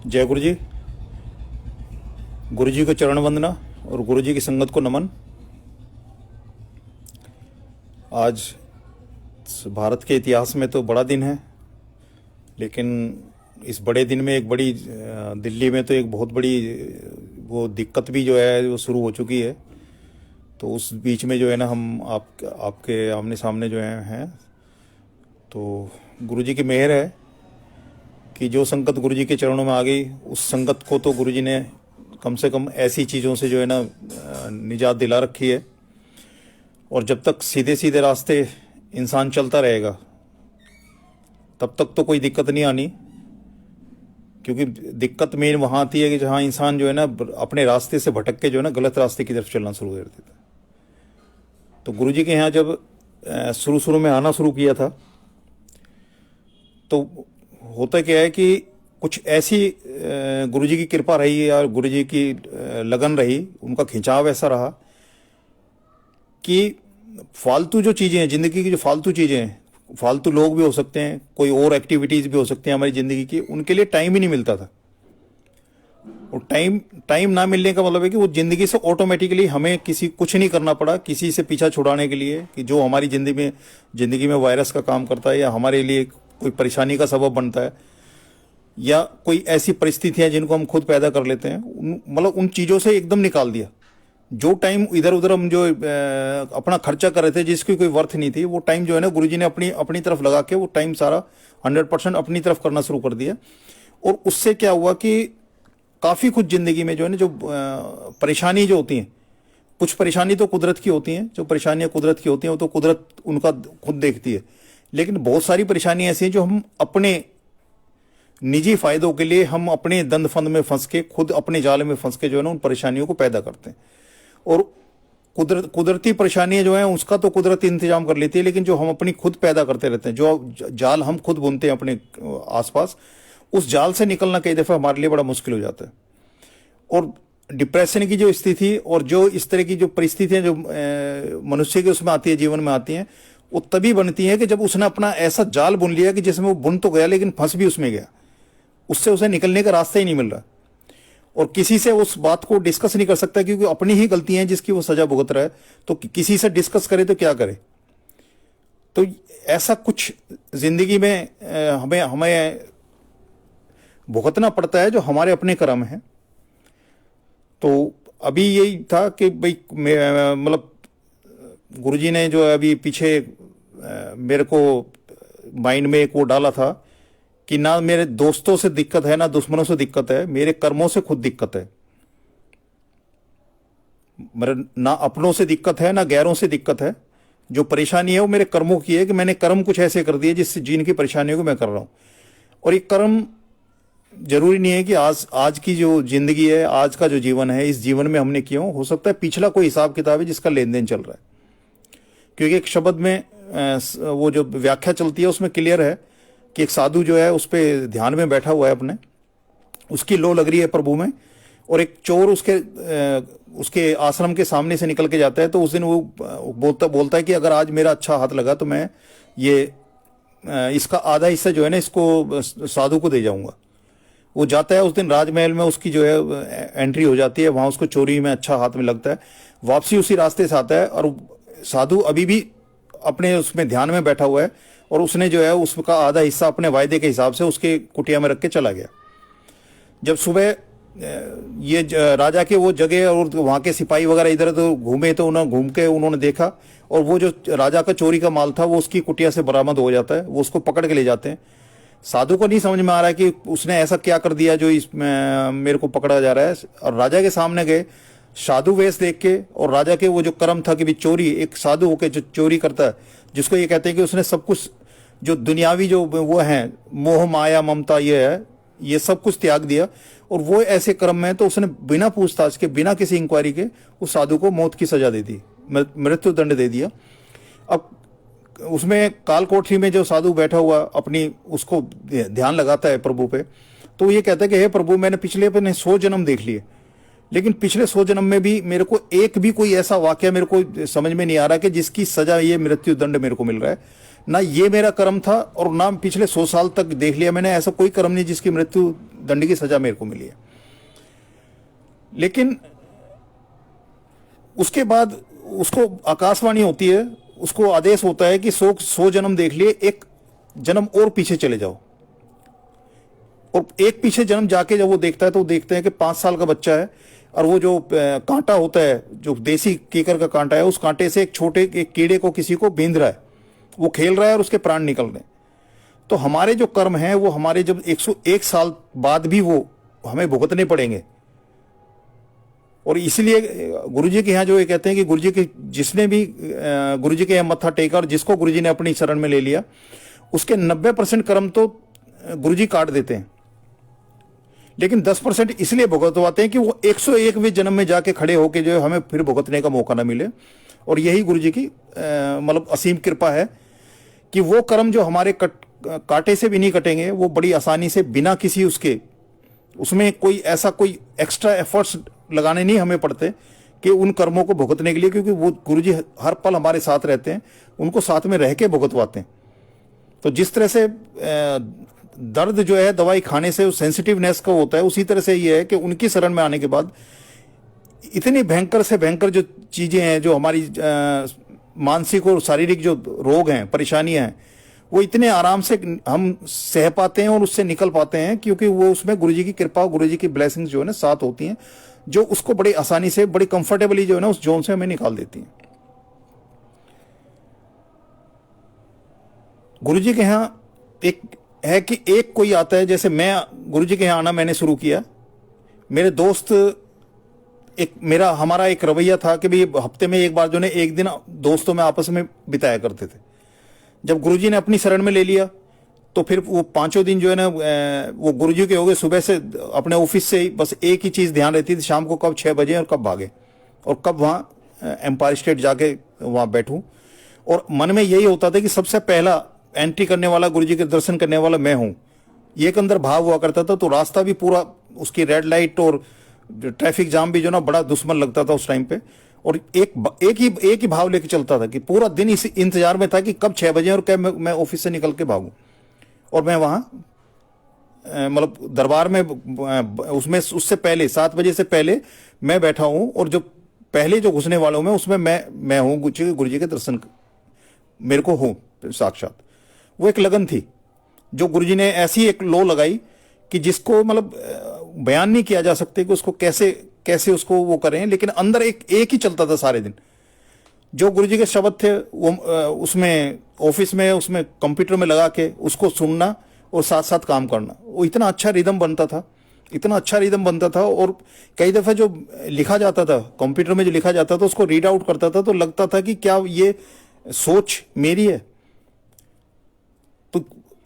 जय गुरु जी को चरण वंदना और गुरु जी की संगत को नमन। आज भारत के इतिहास में तो बड़ा दिन है, लेकिन इस बड़े दिन में एक बड़ी दिल्ली में तो एक बहुत बड़ी वो दिक्कत भी जो है वो शुरू हो चुकी है। तो उस बीच में जो है ना हम आपके आमने सामने जो हैं, तो गुरु जी की मेहर है कि जो संगत गुरु जी के चरणों में आ गई, उस संगत को तो गुरु जी ने कम से कम ऐसी चीज़ों से जो है ना निजात दिला रखी है। और जब तक सीधे सीधे रास्ते इंसान चलता रहेगा तब तक तो कोई दिक्कत नहीं आनी, क्योंकि दिक्कत मेन वहाँ आती है कि जहाँ इंसान जो है ना अपने रास्ते से भटक के जो है ना गलत रास्ते की तरफ चलना शुरू कर देता है। तो गुरु जी के यहाँ जब शुरू में आना शुरू किया था तो होता क्या है कि कुछ ऐसी गुरु जी की कृपा रही या गुरु जी की लगन रही, उनका खिंचाव ऐसा रहा कि फालतू जो चीज़ें हैं, ज़िंदगी की जो फालतू चीज़ें हैं, फालतू लोग भी हो सकते हैं, कोई और एक्टिविटीज़ भी हो सकती हैं हमारी ज़िंदगी की, उनके लिए टाइम ही नहीं मिलता था। और टाइम ना मिलने का मतलब है कि वो ज़िंदगी से ऑटोमेटिकली हमें कुछ नहीं करना पड़ा किसी से पीछा छुड़ाने के लिए, कि जो हमारी ज़िंदगी में वायरस का काम करता है या हमारे लिए कोई परेशानी का सबब बनता है या कोई ऐसी परिस्थितियां जिनको हम खुद पैदा कर लेते हैं, मतलब उन चीज़ों से एकदम निकाल दिया। जो टाइम इधर उधर हम जो अपना खर्चा कर रहे थे जिसकी कोई वर्थ नहीं थी, वो टाइम जो है ना गुरुजी ने अपनी तरफ लगा के वो टाइम सारा 100% अपनी तरफ करना शुरू कर दिया। और उससे क्या हुआ कि काफ़ी कुछ ज़िंदगी में जो है ना जो परेशानी जो होती हैं, कुछ परेशानी तो कुदरत की होती हैं, जो परेशानियाँ कुदरत की होती हैं वो तो कुदरत उनका खुद देखती है, लेकिन बहुत सारी परेशानियाँ ऐसी हैं जो हम अपने निजी फायदों के लिए, हम अपने दंड फंद में फंस के, खुद अपने जाल में फंस के जो है ना उन परेशानियों को पैदा करते हैं। और कुदरती परेशानियां जो हैं उसका तो कुदरत इंतजाम कर लेती है, लेकिन जो हम अपनी खुद पैदा करते रहते हैं, जो जाल हम खुद बुनते हैं अपने आसपास, उस जाल से निकलना कई दफ़ा हमारे लिए बड़ा मुश्किल हो जाता है। और डिप्रेशन की जो स्थिति और जो इस तरह की जो परिस्थितियां जो मनुष्य के उसमें आती है, जीवन में आती हैं, वो तभी बनती है कि जब उसने अपना ऐसा जाल बुन लिया कि जिसमें वो बुन तो गया लेकिन फंस भी उसमें गया, उससे उसे निकलने का रास्ता ही नहीं मिल रहा, और किसी से उस बात को डिस्कस नहीं कर सकता क्योंकि अपनी ही गलतियां हैं जिसकी वो सजा भुगत रहा है। तो किसी से डिस्कस करे तो क्या करे। तो ऐसा कुछ जिंदगी में हमें भुगतना पड़ता है जो हमारे अपने कर्म हैं। तो अभी यही था कि भाई मतलब गुरुजी ने जो अभी पीछे मेरे को माइंड में एक वो डाला था कि ना मेरे दोस्तों से दिक्कत है, ना दुश्मनों से दिक्कत है, मेरे कर्मों से खुद दिक्कत है। मेरे ना अपनों से दिक्कत है ना गैरों से दिक्कत है। जो परेशानी है वो मेरे कर्मों की है कि मैंने कर्म कुछ ऐसे कर दिए जिससे जिनकी परेशानियों को मैं कर रहा हूं। और ये कर्म जरूरी नहीं है कि आज की जो जिंदगी है, आज का जो जीवन है, इस जीवन में हमने क्यों, हो सकता है पिछला कोई हिसाब किताब है जिसका लेन देन चल रहा है। क्योंकि एक शब्द में वो जो व्याख्या चलती है उसमें क्लियर है कि एक साधु जो है उस पर ध्यान में बैठा हुआ है अपने, उसकी लो लग रही है प्रभु में, और एक चोर उसके आश्रम के सामने से निकल के जाता है। तो उस दिन वो बोलता है कि अगर आज मेरा अच्छा हाथ लगा तो मैं ये इसका आधा हिस्सा जो है ना इसको साधु को दे जाऊंगा। वो जाता है उस दिन राजमहल में, उसकी जो है एंट्री हो जाती है, वहाँ उसको चोरी में अच्छा हाथ में लगता है, वापसी उसी रास्ते से आता है और साधु अभी भी अपने उसमें ध्यान में बैठा हुआ है, और उसने जो है उसका आधा हिस्सा अपने वायदे के हिसाब से उसके कुटिया में रख के चला गया। जब सुबह ये राजा के वो जगह और वहाँ के सिपाही वगैरह इधर तो घूमे, तो उन्होंने देखा, और वो जो राजा का चोरी का माल था वो उसकी कुटिया से बरामद हो जाता है। वो उसको पकड़ के ले जाते हैं। साधु को नहीं समझ में आ रहा है कि उसने ऐसा क्या कर दिया जो मेरे को पकड़ा जा रहा है। और राजा के सामने गए, साधु वेश देख के, और राजा के वो जो कर्म था कि भी चोरी, एक साधु होकर जो चोरी करता है, जिसको ये कहते हैं कि उसने सब कुछ जो दुनियावी जो वो हैं, मोह माया ममता, ये सब कुछ त्याग दिया, और वो ऐसे कर्म में तो उसने बिना पूछताछ के, बिना किसी इंक्वायरी के उस साधु को मौत की सजा दे दी, मृत्यु दंड दे दिया। अब उसमें काल कोठरी में जो साधु बैठा हुआ अपनी उसको ध्यान लगाता है प्रभु पे, तो ये कहता है कि हे प्रभु, मैंने पिछले अपने 100 जन्म देख लिए, लेकिन पिछले 100 जन्म में भी मेरे को एक भी कोई ऐसा वाक्य मेरे को समझ में नहीं आ रहा कि जिसकी सजा ये मृत्यु दंड मेरे को मिल रहा है। ना ये मेरा कर्म था और ना पिछले 100 साल तक देख लिया मैंने ऐसा कोई कर्म नहीं जिसकी मृत्यु दंड की सजा मेरे को मिली है। लेकिन उसके बाद उसको आकाशवाणी होती है, उसको आदेश होता है कि 100 जन्म देख लिए, एक जन्म और पीछे चले जाओ। और एक पीछे जन्म जाके जब वो देखता है तो वो देखते हैं कि 5 साल का बच्चा है, और वो जो कांटा होता है, जो देसी कीकर का कांटा है, उस कांटे से एक छोटे एक कीड़े को किसी को बींध रहा है, वो खेल रहा है और उसके प्राण निकल रहे हैं। तो हमारे जो कर्म हैं वो हमारे जब 101 साल बाद भी वो हमें भुगतने पड़ेंगे। और इसलिए गुरुजी के यहाँ जो ये कहते हैं कि गुरुजी के जिसने भी गुरुजी के यहाँ मत्था टेका और जिसको गुरुजी ने अपनी शरण में ले लिया, उसके 90% कर्म तो गुरुजी काट देते हैं, लेकिन 10% इसलिए भुगतवाते हैं कि वो 101वें जन्म में जाके खड़े होके जो है हमें फिर भुगतने का मौका ना मिले। और यही गुरुजी की मतलब असीम कृपा है कि वो कर्म जो हमारे कांटे से भी नहीं कटेंगे, वो बड़ी आसानी से बिना किसी उसमें कोई एक्स्ट्रा एफर्ट्स लगाने नहीं हमें पड़ते कि उन कर्मों को भुगतने के लिए, क्योंकि वो गुरुजी हर पल हमारे साथ रहते हैं, उनको साथ में रह के भुगतवाते हैं। तो जिस तरह से दर्द जो है दवाई खाने से सेंसिटिवनेस का होता है, उसी तरह से ये है कि उनकी शरण में आने के बाद इतनी भयंकर से भयंकर जो चीजें हैं, जो हमारी मानसिक और शारीरिक जो रोग हैं, परेशानियां हैं, वो इतने आराम से हम सह पाते हैं और उससे निकल पाते हैं, क्योंकि वो उसमें गुरुजी की कृपा और गुरुजी की ब्लेसिंग्स जो है ना साथ होती हैं, जो उसको बड़ी आसानी से बड़ी कंफर्टेबली जो है ना उस जोन से हमें निकाल देती हैं। गुरुजी के यहाँ एक है कि एक कोई आता है, जैसे मैं गुरुजी के यहाँ आना मैंने शुरू किया, मेरे दोस्त हमारा एक रवैया था कि भाई हफ्ते में एक बार जो है एक दिन दोस्तों में आपस में बिताया करते थे। जब गुरुजी ने अपनी शरण में ले लिया तो फिर वो 5 दिन जो है ना वो गुरुजी के हो गए। सुबह से अपने ऑफिस से ही बस एक ही चीज ध्यान रहती थी, शाम को कब 6 बजे और कब भागे और कब वहाँ एम्पायर स्टेट जाके वहाँ बैठूं। और मन में यही होता था कि सबसे पहला एंट्री करने वाला, गुरुजी के दर्शन करने वाला मैं हूं। ये एक अंदर भाव हुआ करता था। तो रास्ता भी पूरा उसकी रेड लाइट और ट्रैफिक जाम भी जो ना बड़ा दुश्मन लगता था उस टाइम पे। और एक ही भाव लेके चलता था कि पूरा दिन इस इंतजार में था कि कब 6 बजे और कब मैं ऑफिस से निकल के भागूं और मैं वहां मतलब दरबार में उसमें उससे पहले 7 बजे से पहले मैं बैठा हूं। और जो पहले जो घुसने वालों में उसमें मैं हूं, गुरुजी के दर्शन मेरे को हो साक्षात। वो एक लगन थी जो गुरुजी ने ऐसी एक लो लगाई कि जिसको मतलब बयान नहीं किया जा सकते कि उसको कैसे उसको वो करें, लेकिन अंदर एक ही चलता था सारे दिन। जो गुरुजी के शब्द थे वो उसमें ऑफिस में उसमें कंप्यूटर में लगा के उसको सुनना और साथ साथ काम करना, वो इतना अच्छा रिदम बनता था। और कई दफे जो लिखा जाता था कंप्यूटर में, जो लिखा जाता था उसको रीड आउट करता था तो लगता था कि क्या ये सोच मेरी है। तो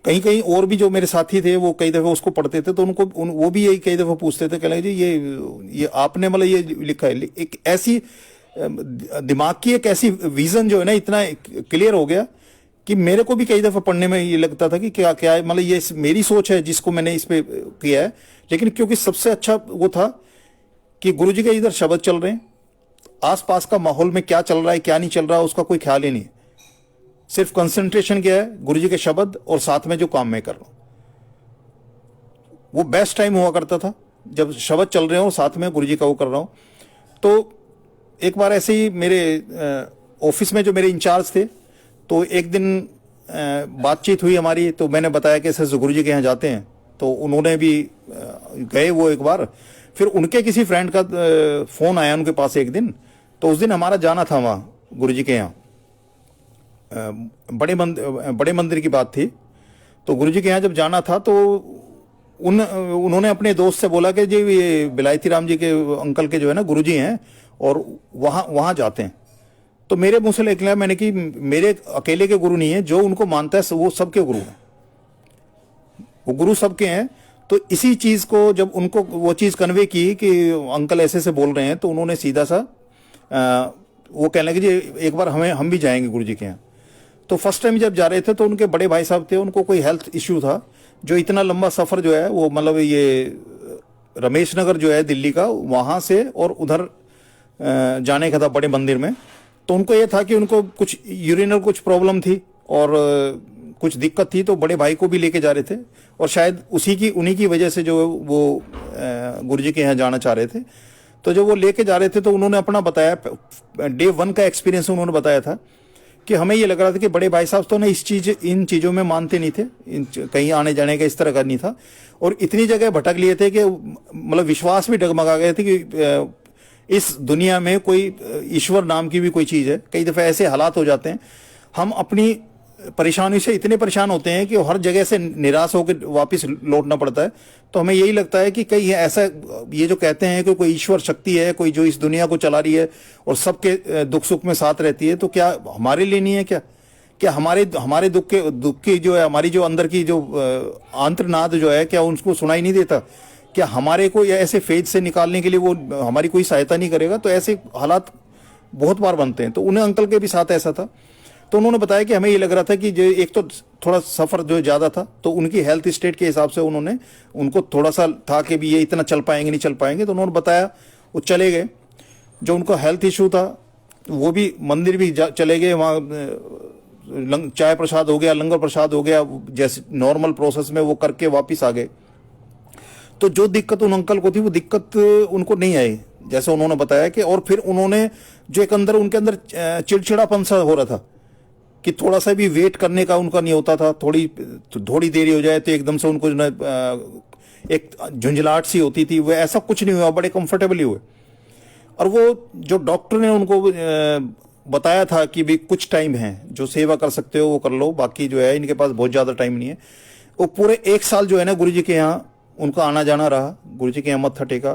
कहीं और भी जो मेरे साथी थे वो कई दफे उसको पढ़ते थे तो वो भी यही कई दफे पूछते थे, कहने जी ये आपने मतलब ये लिखा है। एक ऐसी दिमाग की एक ऐसी विजन जो है ना इतना क्लियर हो गया कि मेरे को भी कई दफे पढ़ने में ये लगता था कि क्या मतलब ये मेरी सोच है जिसको मैंने इस पे किया है। लेकिन क्योंकि सबसे अच्छा वो था कि गुरुजी के इधर शब्द चल रहे हैं, आसपास का माहौल में क्या चल रहा है क्या नहीं चल रहा है उसका कोई ख्याल ही नहीं, सिर्फ कंसंट्रेशन क्या है गुरुजी के शब्द और साथ में जो काम मैं कर रहा हूं। वो बेस्ट टाइम हुआ करता था जब शब्द चल रहे हो साथ में गुरुजी का वो कर रहा हूं। तो एक बार ऐसे ही मेरे ऑफिस में जो मेरे इंचार्ज थे, तो एक दिन बातचीत हुई हमारी, तो मैंने बताया कि ऐसे गुरुजी के यहाँ जाते हैं। तो उन्होंने भी गए वो एक बार। फिर उनके किसी फ्रेंड का फोन आया उनके पास एक दिन, तो उस दिन हमारा जाना था वहाँ गुरुजी के यहाँ। बड़े मंदिर की बात थी। तो गुरुजी के यहाँ जब जाना था तो उन्होंने अपने दोस्त से बोला कि जी ये बिलायती राम जी के अंकल के जो है ना गुरुजी हैं और वहाँ जाते हैं। तो मेरे मुंह से निकला मैंने कि मेरे अकेले के गुरु नहीं है, जो उनको मानता है वो सबके गुरु हैं, वो गुरु सबके हैं। तो इसी चीज को जब उनको वो चीज कन्वे की कि अंकल ऐसे से बोल रहे हैं, तो उन्होंने सीधा सा वो कहने लगे जी एक बार हम भी जाएंगे गुरुजी के यहाँ। तो फर्स्ट टाइम जब जा रहे थे तो उनके बड़े भाई साहब थे, उनको कोई हेल्थ इश्यू था, जो इतना लंबा सफर जो है वो मतलब ये रमेश नगर जो है दिल्ली का, वहां से और उधर जाने का था बड़े मंदिर में। तो उनको ये था कि उनको कुछ यूरिनल कुछ प्रॉब्लम थी और कुछ दिक्कत थी तो बड़े भाई को भी लेके जा रहे थे, और शायद उन्हीं की वजह से जो वो गुरुजी के यहाँ जाना चाह रहे थे। तो जब वो लेके जा रहे थे तो उन्होंने अपना बताया, डे 1 का एक्सपीरियंस उन्होंने बताया था कि हमें ये लग रहा था कि बड़े भाई साहब तो ना इन चीज़ों में मानते नहीं थे, कहीं आने जाने का इस तरह का नहीं था, और इतनी जगह भटक लिए थे कि मतलब विश्वास भी डगमगा गए थे कि इस दुनिया में कोई ईश्वर नाम की भी कोई चीज़ है। कई दफ़े ऐसे हालात हो जाते हैं, हम अपनी परेशानी से इतने परेशान होते हैं कि हर जगह से निराश होकर वापस लौटना पड़ता है। तो हमें यही लगता है कि कहीं ऐसा, ये जो कहते हैं कि कोई ईश्वर शक्ति है, कोई जो इस दुनिया को चला रही है और सबके दुख सुख में साथ रहती है, तो क्या हमारे लिए नहीं है? क्या हमारे दुख की जो है, हमारी जो अंदर की जो आंतरनाद जो है, क्या उनको सुनाई नहीं देता? क्या हमारे को ऐसे फेज से निकालने के लिए वो हमारी कोई सहायता नहीं करेगा? तो ऐसे हालात बहुत बार बनते हैं। तो उन्हें अंकल के भी साथ ऐसा था। तो उन्होंने बताया कि हमें ये लग रहा था कि जो एक तो थोड़ा सफ़र जो ज़्यादा था, तो उनकी हेल्थ स्टेट के हिसाब से उनको थोड़ा सा था कि भी ये इतना चल पाएंगे नहीं चल पाएंगे। तो उन्होंने बताया, वो चले गए। जो उनको हेल्थ इशू था वो भी मंदिर भी चले गए, वहाँ चाय प्रसाद हो गया, लंगर प्रसाद हो गया, जैसे नॉर्मल प्रोसेस में वो करके वापस आ गए। तो जो दिक्कत उन अंकल को थी वो दिक्कत उनको नहीं आई, जैसे उन्होंने बताया कि, और फिर उन्होंने जो एक उनके अंदर चिड़चिड़ापन सा हो रहा था कि थोड़ा सा भी वेट करने का उनका नहीं होता था, थोड़ी देरी हो जाए तो एकदम से उनको एक झुंझलाहट सी होती थी, वो ऐसा कुछ नहीं हुआ, बड़े कंफर्टेबली हुए। और वो जो डॉक्टर ने उनको बताया था कि भी कुछ टाइम है, जो सेवा कर सकते हो वो कर लो, बाकी जो है इनके पास बहुत ज़्यादा टाइम नहीं है। वो पूरे 1 साल जो है ना गुरुजी के यहाँ उनका आना जाना रहा, गुरुजी के यहाँ मत्था टेका।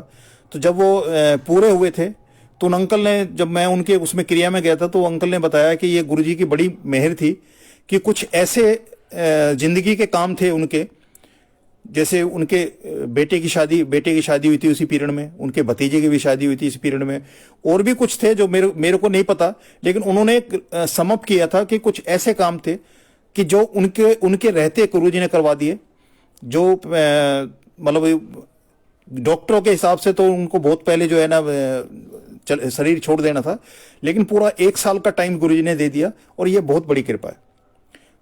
तो जब वो पूरे हुए थे तो उन अंकल ने, जब मैं उनके उसमें क्रिया में गया था, तो अंकल ने बताया कि ये गुरुजी की बड़ी मेहर थी कि कुछ ऐसे जिंदगी के काम थे उनके, जैसे उनके बेटे की शादी हुई थी उसी पीरियड में, उनके भतीजे की भी शादी हुई थी इसी पीरियड में, और भी कुछ थे जो मेरे को नहीं पता, लेकिन उन्होंने सम अप किया था कि कुछ ऐसे काम थे कि जो उनके रहते गुरुजी ने करवा दिए। जो मतलब डॉक्टरों के हिसाब से तो उनको बहुत पहले जो है ना शरीर छोड़ देना था, लेकिन पूरा 1 साल का टाइम गुरुजी ने दे दिया, और ये बहुत बड़ी कृपा है।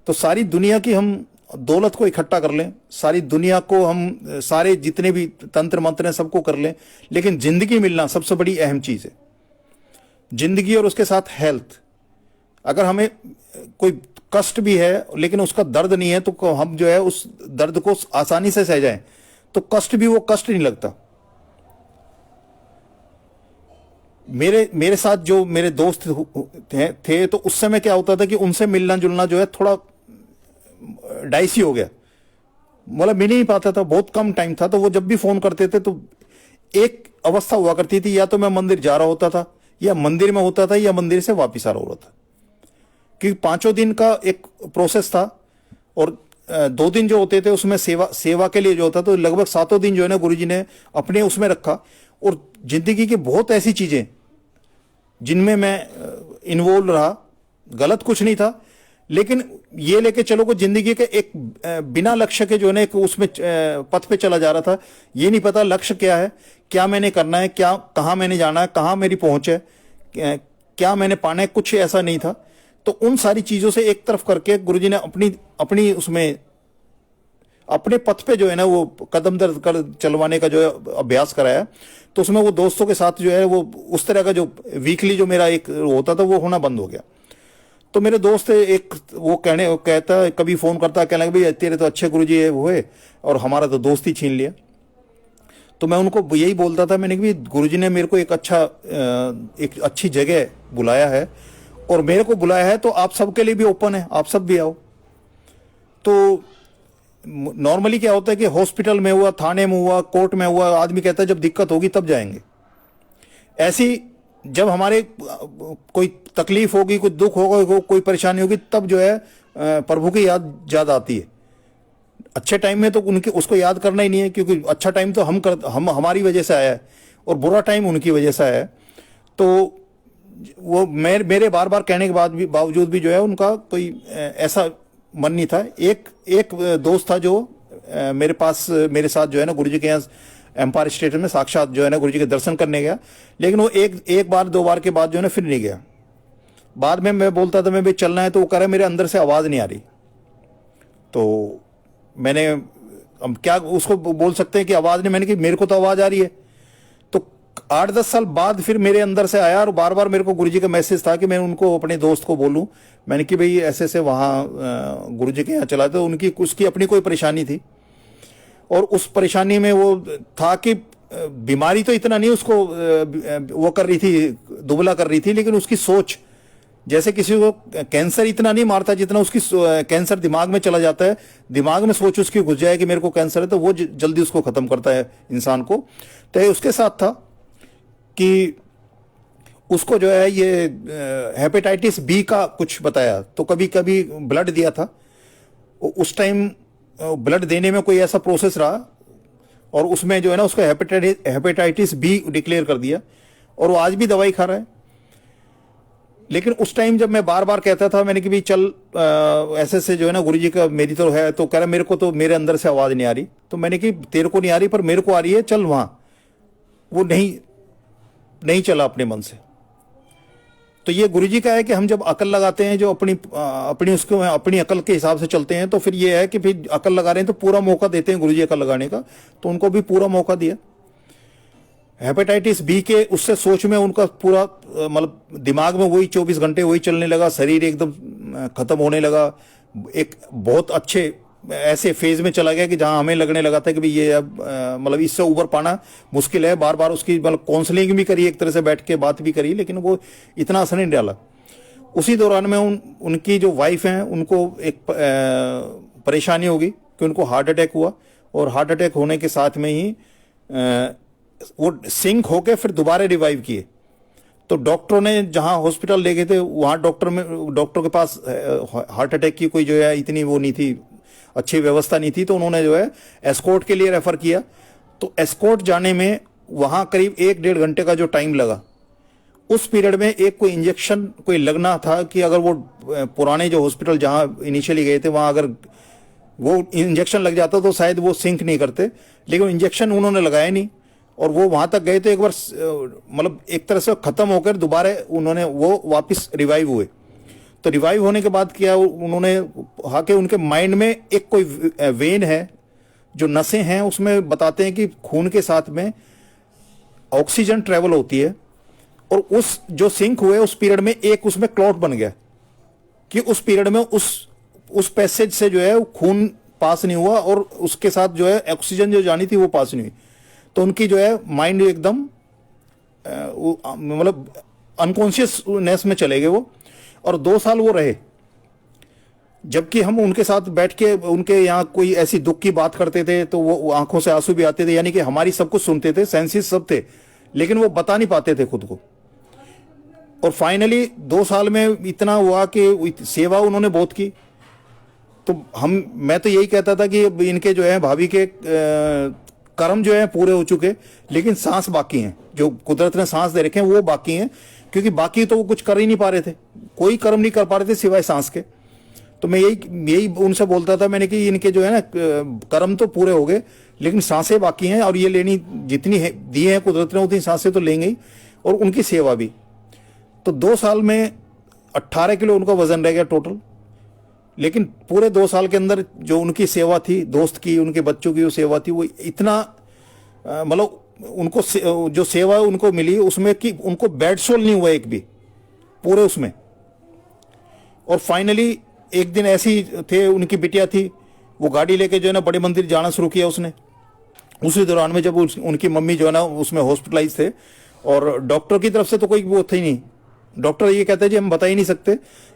तो सारी दुनिया की हम दौलत को इकट्ठा कर लें, सारी दुनिया को हम सारे जितने भी तंत्र मंत्र हैं सबको कर लें, लेकिन जिंदगी मिलना सबसे बड़ी अहम चीज़ है। जिंदगी और उसके साथ हेल्थ। अगर हमें कोई कष्ट भी है लेकिन उसका दर्द नहीं है, तो हम जो है उस दर्द को आसानी से सह जाएं, तो कष्ट भी वो कष्ट नहीं लगता। मेरे साथ जो मेरे दोस्त थे तो उस समय क्या होता था कि उनसे मिलना जुलना जो है थोड़ा डाइसी हो गया, मतलब मिल ही नहीं पाता था, बहुत कम टाइम था। तो वो जब भी फोन करते थे तो एक अवस्था हुआ करती थी, या तो मैं मंदिर जा रहा होता था, या मंदिर में होता था, या मंदिर से वापिस आ रहा होता था, क्योंकि 5 दिन का एक प्रोसेस था, और 2 दिन जो होते थे उसमें सेवा के लिए जो होता, तो लगभग 7 दिन जो है ना गुरुजी ने अपने उसमें रखा। और जिंदगी की बहुत ऐसी चीजें जिनमें मैं इन्वॉल्व रहा, गलत कुछ नहीं था, लेकिन ये लेके चलो कि जिंदगी के एक बिना लक्ष्य के जो है ना एक उसमें पथ पे चला जा रहा था। ये नहीं पता लक्ष्य क्या है, क्या मैंने करना है, क्या कहाँ मैंने जाना है, कहाँ मेरी पहुंच है, क्या मैंने पाना है, कुछ ऐसा नहीं था। तो उन सारी चीजों से एक तरफ करके गुरुजी ने अपनी उसमें अपने पथ पे जो है ना वो कदम दर कर चलवाने का जो है अभ्यास कराया। तो उसमें वो दोस्तों के साथ जो है वो उस तरह का जो वीकली जो मेरा एक होता था वो होना बंद हो गया। तो मेरे दोस्त एक वो कहता कभी फोन करता, कहने लगा भाई तेरे तो अच्छे गुरुजी है हुए और हमारा तो दोस्त ही छीन लिया। तो मैं उनको यही बोलता था, मैंने कि गुरुजी ने मेरे को एक अच्छी जगह बुलाया है, और मेरे को बुलाया है तो आप सबके लिए भी ओपन है, आप सब भी आओ। तो नॉर्मली क्या होता है कि हॉस्पिटल में हुआ, थाने में हुआ, कोर्ट में हुआ, आदमी कहता है जब दिक्कत होगी तब जाएंगे। ऐसी जब हमारे कोई तकलीफ होगी, कोई दुख होगा, कोई परेशानी होगी, तब जो है प्रभु की याद ज्यादा आती है। अच्छे टाइम में तो उसको याद करना ही नहीं है, क्योंकि अच्छा टाइम तो हम हमारी वजह से आया है, और बुरा टाइम उनकी वजह से आया है। तो वो मेरे बार बार कहने के बावजूद भी जो है उनका कोई ऐसा मन नहीं था। एक दोस्त था जो मेरे साथ जो है ना गुरुजी के यहाँ एम्पायर स्टेट में साक्षात जो है ना गुरुजी के दर्शन करने गया, लेकिन वो एक बार 2 बार के बाद जो है ना फिर नहीं गया। बाद में मैं बोलता था मैं भी चलना है, तो वो कह रहा मेरे अंदर से आवाज नहीं आ रही। तो मैंने, अब क्या उसको बोल सकते हैं कि आवाज़ नहीं, मैंने कि मेरे को तो आवाज़ आ रही है। तो 8-10 साल बाद फिर मेरे अंदर से आया, और बार बार मेरे को गुरुजी का मैसेज था कि मैं उनको, अपने दोस्त को बोलूं, मैंने कि भाई ऐसे ऐसे वहाँ गुरुजी के यहाँ चला, तो उनकी उसकी अपनी कोई परेशानी थी, और उस परेशानी में वो था कि बीमारी तो इतना नहीं उसको वो कर रही थी, दुबला कर रही थी, लेकिन उसकी सोच, जैसे किसी को कैंसर इतना नहीं मारता जितना उसकी कैंसर दिमाग में चला जाता है, दिमाग में सोच उसकी घुस जाए कि मेरे को कैंसर है, तो वो जल्दी उसको खत्म करता है इंसान को। तो ये उसके साथ था कि उसको जो है ये हेपेटाइटिस बी का कुछ बताया, तो कभी कभी ब्लड दिया था, उस टाइम ब्लड देने में कोई ऐसा प्रोसेस रहा, और उसमें जो है ना उसको हेपेटाइटिस बी डिक्लेयर कर दिया, और वो आज भी दवाई खा रहा है। लेकिन उस टाइम जब मैं बार बार कहता था, मैंने कि भाई चल ऐसे से जो है ना गुरुजी का मेरी तो है, तो कह रहा मेरे को तो मेरे अंदर से आवाज़ नहीं आ रही। तो मैंने कि तेरे को नहीं आ रही पर मेरे को आ रही है, चल वहाँ। वो नहीं चला अपने मन से। तो ये गुरुजी का है कि हम जब अकल लगाते हैं, जो अपनी अकल के हिसाब से चलते हैं, तो फिर ये है कि फिर अकल लगा रहे हैं तो पूरा मौका देते हैं गुरुजी अकल लगाने का, तो उनको भी पूरा मौका दिया। हेपेटाइटिस बी के उससे सोच में उनका पूरा मतलब दिमाग में वही 24 घंटे वही चलने लगा, शरीर एकदम खत्म होने लगा, एक बहुत अच्छे ऐसे फेज में चला गया कि जहां हमें लगने लगा था कि भाई ये अब मतलब इससे ऊपर पाना मुश्किल है। बार बार उसकी मतलब काउंसलिंग भी करी, एक तरह से बैठ के बात भी करी, लेकिन वो इतना असर नहीं डाला। उसी दौरान में उनकी जो वाइफ हैं उनको एक परेशानी होगी कि उनको हार्ट अटैक हुआ, और हार्ट अटैक होने के साथ में ही वो सिंक होके फिर दोबारा रिवाइव किए। तो डॉक्टरों ने जहां हॉस्पिटल ले गए थे, वहां डॉक्टर के पास हार्ट अटैक की कोई जो है इतनी वो नहीं थी, अच्छी व्यवस्था नहीं थी, तो उन्होंने जो है एस्कॉर्ट के लिए रेफर किया। तो एस्कॉर्ट जाने में वहां करीब 1-1.5 घंटे का जो टाइम लगा, उस पीरियड में एक कोई इंजेक्शन कोई लगना था कि अगर वो पुराने जो हॉस्पिटल जहां इनिशियली गए थे वहां अगर वो इंजेक्शन लग जाता तो शायद वो सिंक नहीं करते, लेकिन इंजेक्शन उन्होंने लगाया नहीं, और वो वहां तक गए तो एक बार मतलब एक तरह से खत्म होकर दोबारा उन्होंने वो वापस रिवाइव हुए। तो रिवाइव होने के बाद क्या उन्होंने कहा कि उनके माइंड में एक कोई वेन है, जो नसें हैं उसमें बताते हैं कि खून के साथ में ऑक्सीजन ट्रेवल होती है, और उस जो सिंक हुए उस पीरियड में एक उसमें क्लॉट बन गया कि उस पीरियड में उस पैसेज से जो है खून पास नहीं हुआ, और उसके साथ जो है ऑक्सीजन जो जानी थी वो पास नहीं हुई। तो उनकी जो है माइंड एकदम मतलब अनकॉन्शियसनेस में चले गए वो, और 2 साल वो रहे। जबकि हम उनके साथ बैठ के उनके यहाँ कोई ऐसी दुख की बात करते थे तो वो आंखों से आंसू भी आते थे, यानी कि हमारी सब कुछ सुनते थे, सेंसेस सब थे, लेकिन वो बता नहीं पाते थे खुद को। और फाइनली 2 साल में इतना हुआ कि सेवा उन्होंने बहुत की। तो मैं तो यही कहता था कि इनके जो है भाभी के कर्म जो है पूरे हो चुके, लेकिन सांस बाकी हैं, जो कुदरत ने सांस दे रखे हैं वो बाकी हैं, क्योंकि बाकी तो वो कुछ कर ही नहीं पा रहे थे, कोई कर्म नहीं कर पा रहे थे सिवाय सांस के। तो मैं यही उनसे बोलता था मैंने कि इनके जो है ना कर्म तो पूरे हो गए, लेकिन सांसें बाकी हैं, और ये लेनी जितनी है दी है कुदरत ने उतनी सांसें तो लेंगे ही, और उनकी सेवा भी। तो 2 साल में 18 किलो उनका वजन रह गया टोटल। लेकिन पूरे 2 साल के अंदर जो उनकी सेवा थी, दोस्त की, उनके बच्चों की जो सेवा थी, वो इतना मतलब उनको जो सेवा उनको मिली उसमें कि उनको बेड सोल नहीं हुआ एक भी पूरे उसमें। और फाइनली एक दिन ऐसी थे, उनकी बिटिया थी, वो गाड़ी लेके जो है ना बड़े मंदिर जाना शुरू किया उसने। उसी दौरान में जब उनकी मम्मी जो है ना उसमें हॉस्पिटलाइज थे, और डॉक्टर की तरफ से तो कोई वो थे नहीं, डॉक्टर ये कहते हैं जी हम बता ही नहीं सकते,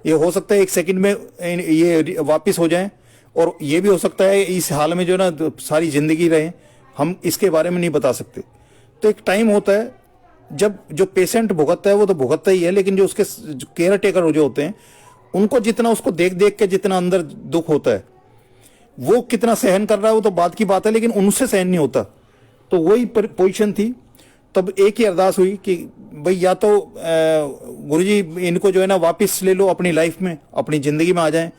ये हो सकता है 1 सेकंड में ये वापस हो जाएं, और ये भी हो सकता है इस हाल में जो है ना सारी जिंदगी रहे, हम इसके बारे में नहीं बता सकते। तो एक टाइम होता है जब जो पेशेंट भुगतता है वो तो भुगतता ही है, लेकिन जो उसके केयर टेकर जो होते हैं उनको जितना उसको देख देख के जितना अंदर दुख होता है, वो कितना सहन कर रहा है वो तो बात की बात है, लेकिन उनसे सहन नहीं होता। तो वही पोजीशन थी। तब एक ही अरदास हुई कि भाई या तो गुरुजी इनको जो है ना वापस ले लो अपनी लाइफ में, अपनी जिंदगी में आ जाएं,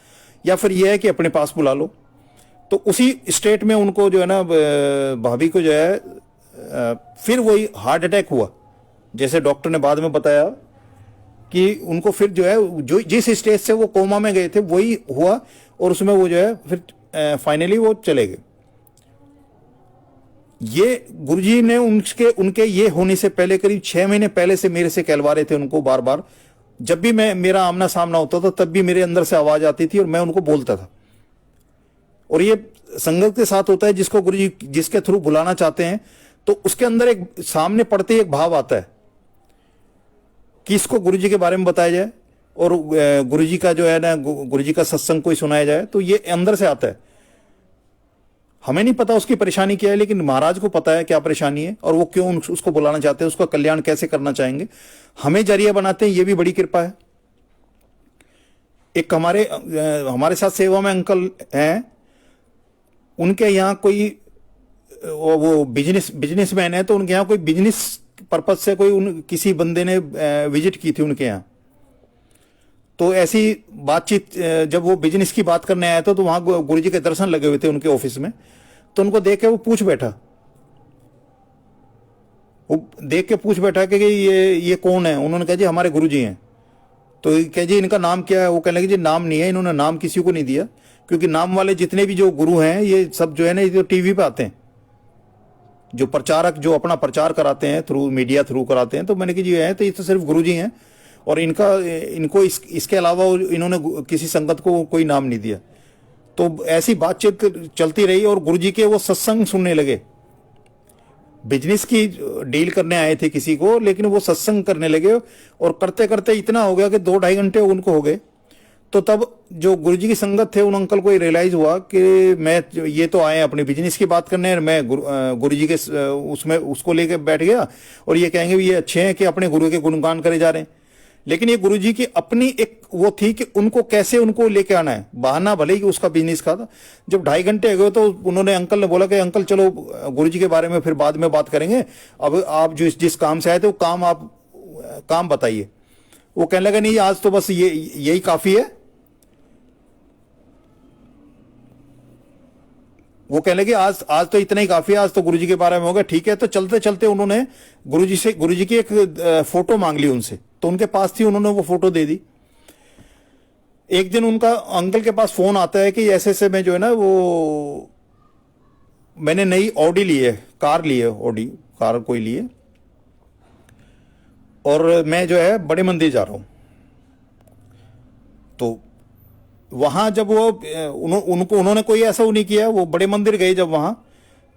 या फिर यह है कि अपने पास बुला लो। तो उसी स्टेट में उनको जो है ना भाभी को जो है फिर वही हार्ट अटैक हुआ, जैसे डॉक्टर ने बाद में बताया कि उनको फिर जो है जो जिस स्टेज से वो कोमा में गए थे वही हुआ, और उसमें वो जो है फिर फाइनली वो चले गए। ये गुरुजी ने उनके ये होने से पहले करीब 6 महीने पहले से मेरे से कहलवा रहे थे उनको बार बार। जब भी मेरा आमना सामना होता था तब भी मेरे अंदर से आवाज आती थी और मैं उनको बोलता था। और ये संगत के साथ होता है, जिसको गुरुजी जिसके थ्रू बुलाना चाहते हैं तो उसके अंदर एक सामने पड़ते ही एक भाव आता है कि इसको गुरुजी के बारे में बताया जाए और गुरुजी का जो है ना, गुरुजी का सत्संग कोई सुनाया जाए। तो ये अंदर से आता है। हमें नहीं पता उसकी परेशानी क्या है, लेकिन महाराज को पता है क्या परेशानी है और वो क्यों उसको बुलाना चाहते हैं, उसका कल्याण कैसे करना चाहेंगे, हमें जरिया बनाते हैं। ये भी बड़ी कृपा है। एक हमारे साथ सेवा में अंकल हैं, उनके यहाँ कोई वो बिजनेसमैन है, तो उनके यहाँ कोई बिजनेस पर्पज से किसी बंदे ने विजिट की थी उनके यहाँ। तो ऐसी बातचीत, जब वो बिजनेस की बात करने आया था तो वहां गुरुजी के दर्शन लगे हुए थे उनके ऑफिस में। तो उनको देख के वो पूछ बैठा कि ये कौन है। उन्होंने कहा जी हमारे गुरुजी हैं। तो कह जी इनका नाम क्या है। वो कहने लगे जी नाम नहीं है, इन्होंने नाम किसी को नहीं दिया, क्योंकि नाम वाले जितने भी जो गुरु हैं ये सब जो है ना, ये तो टीवी पे आते हैं, जो प्रचारक जो अपना प्रचार कराते हैं थ्रू मीडिया थ्रू कराते हैं। तो मैंने कहा जी है, तो ये तो सिर्फ गुरुजी हैं और इनको इसके अलावा इन्होंने किसी संगत को कोई नाम नहीं दिया। तो ऐसी बातचीत चलती रही और गुरुजी के वो सत्संग सुनने लगे। बिजनेस की डील करने आए थे किसी को, लेकिन वो सत्संग करने लगे और करते करते इतना हो गया कि 2-2.5 घंटे उनको हो गए। तो तब जो गुरुजी की संगत थे उन अंकल को रियलाइज हुआ कि ये तो आए अपने बिजनेस की बात करने, मैं गुरुजी के उसमें उसको लेके बैठ गया और ये कहेंगे भी ये अच्छे हैं कि अपने गुरु के गुणगान करे जा रहे हैं। लेकिन ये गुरुजी की अपनी एक वो थी कि उनको कैसे उनको लेके आना है। बहाना भले ही उसका बिजनेस का था। जब 2.5 घंटे गए तो उन्होंने अंकल ने बोला कि अंकल चलो गुरुजी के बारे में फिर बाद में बात करेंगे, अब आप जिस काम से आए थे वो काम बताइए। वो कहने लगा नहीं आज तो बस यही काफी है। वो कहने लगे आज तो इतना ही काफी है, आज तो गुरुजी के बारे में होगा। ठीक है। तो चलते चलते उन्होंने गुरुजी की एक फोटो मांग ली उनसे। तो उनके पास थी, उन्होंने वो फोटो दे दी। एक दिन उनका अंकल के पास फोन आता है कि ऐसे में जो है ना, वो मैंने नई ऑडी ली है, कार ली है, ऑडी कार कोई ली है और मैं जो है बड़े मंदिर जा रहा हूं। तो वहां जब वो उन्होंने कोई ऐसा नहीं किया, वो बड़े मंदिर गए जब वहां,